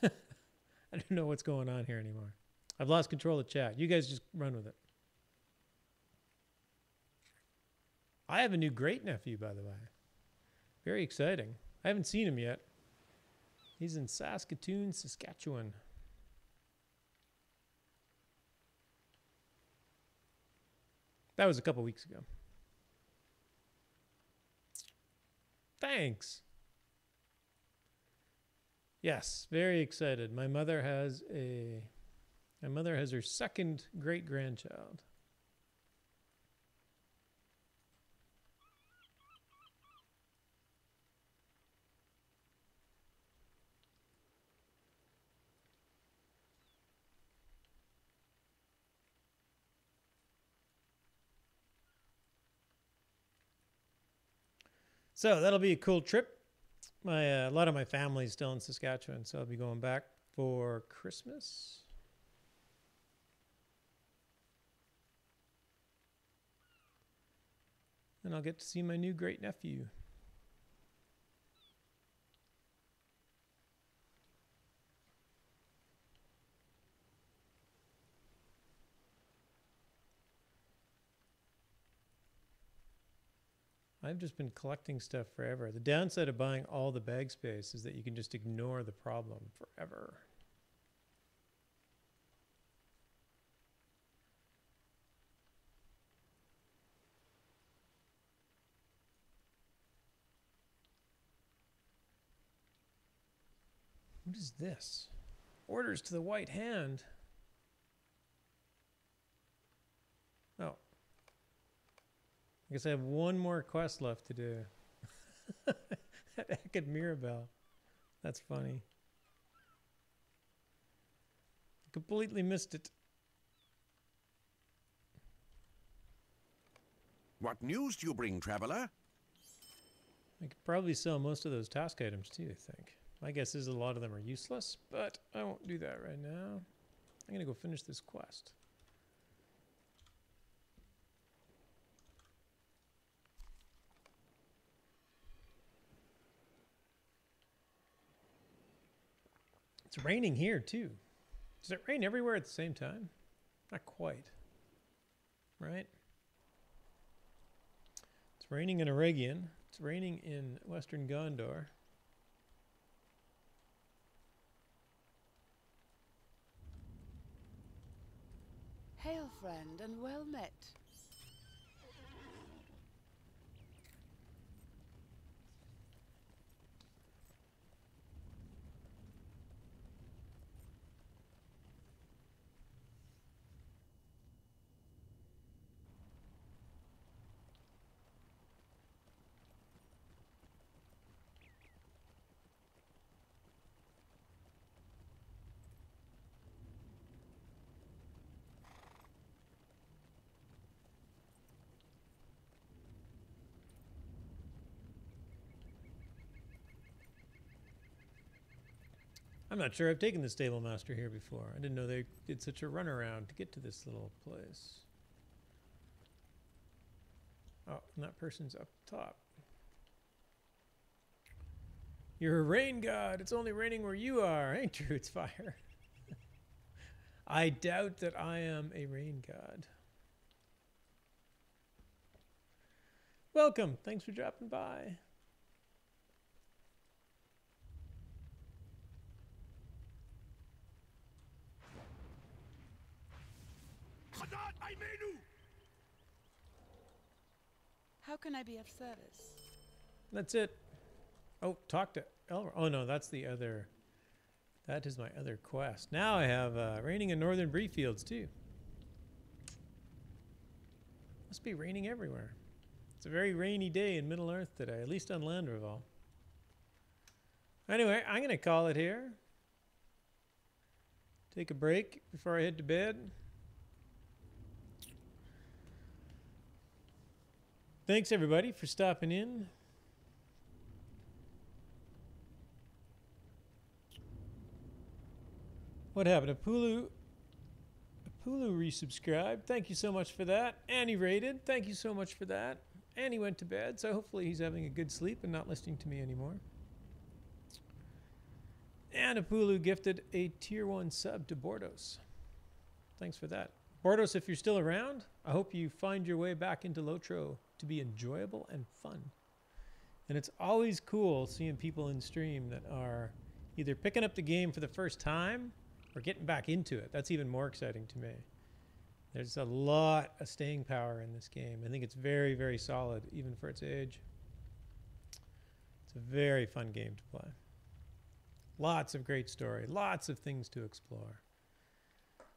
I don't know what's going on here anymore. I've lost control of chat. You guys just run with it. I have a new great nephew, by the way. Very exciting. I haven't seen him yet. He's in Saskatoon, Saskatchewan. That was a couple weeks ago. Thanks. Yes, very excited. My mother has her second great-grandchild. So that'll be a cool trip. A lot of my family's still in Saskatchewan, so I'll be going back for Christmas. And I'll get to see my new great nephew. I've just been collecting stuff forever. The downside of buying all the bag space is that you can just ignore the problem forever. What is this? Orders to the White Hand. Oh. I guess I have one more quest left to do. At Ekid Mirabelle. That's funny. Completely missed it. What news do you bring, traveler? I could probably sell most of those task items too, I think. My guess is a lot of them are useless, but I won't do that right now. I'm going to go finish this quest. It's raining here too. Does it rain everywhere at the same time? Not quite. Right? It's raining in Eregion. It's raining in Western Gondor. Hail, friend, and well met. I'm not sure I've taken the Stable Master here before. I didn't know they did such a runaround to get to this little place. Oh, and that person's up top. You're a rain god. It's only raining where you are. Ain't true, it's fire. I doubt that I am a rain god. Welcome. Thanks for dropping by. How can I be of service? That's it. Oh, talk to Elmer. Oh no, that's the other. That is my other quest. Now I have raining in Northern Breefields too. Must be raining everywhere. It's a very rainy day in Middle Earth today, at least on Landreval. Anyway, I'm going to call it here. Take a break before I head to bed. Thanks everybody for stopping in. What happened? Apulu resubscribed. Thank you so much for that. Annie rated. Thank you so much for that. Annie went to bed, so hopefully he's having a good sleep and not listening to me anymore. And Apulu gifted a tier 1 sub to Bordos. Thanks for that. Bordos, if you're still around, I hope you find your way back into LotRO to be enjoyable and fun. And it's always cool seeing people in stream that are either picking up the game for the first time or getting back into it. That's even more exciting to me. There's a lot of staying power in this game. I think it's very, very solid, even for its age. It's a very fun game to play. Lots of great story, lots of things to explore.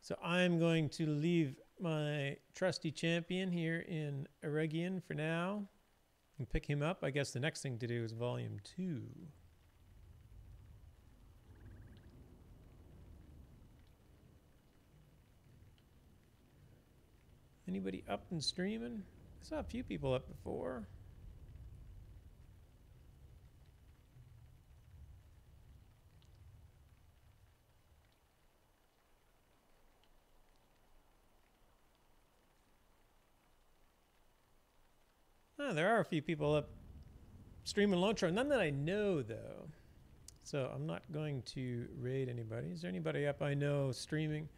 So I'm going to leave my trusty champion here in Eregion for now and pick him up. I guess the next thing to do is Volume 2. Anybody up and streaming? I saw a few people up before. Oh, there are a few people up streaming LotRO. None that I know, though. So I'm not going to raid anybody. Is there anybody up I know streaming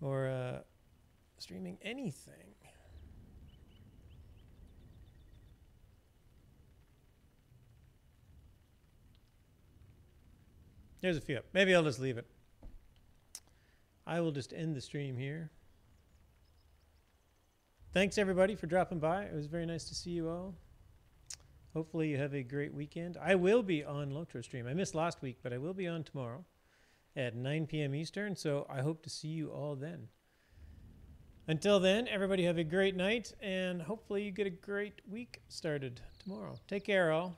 or streaming anything? There's a few up. Maybe I'll just leave it. I will just end the stream here. Thanks, everybody, for dropping by. It was very nice to see you all. Hopefully you have a great weekend. I will be on LotRO stream. I missed last week, but I will be on tomorrow at 9 p.m. Eastern, so I hope to see you all then. Until then, everybody have a great night, and hopefully you get a great week started tomorrow. Take care, all.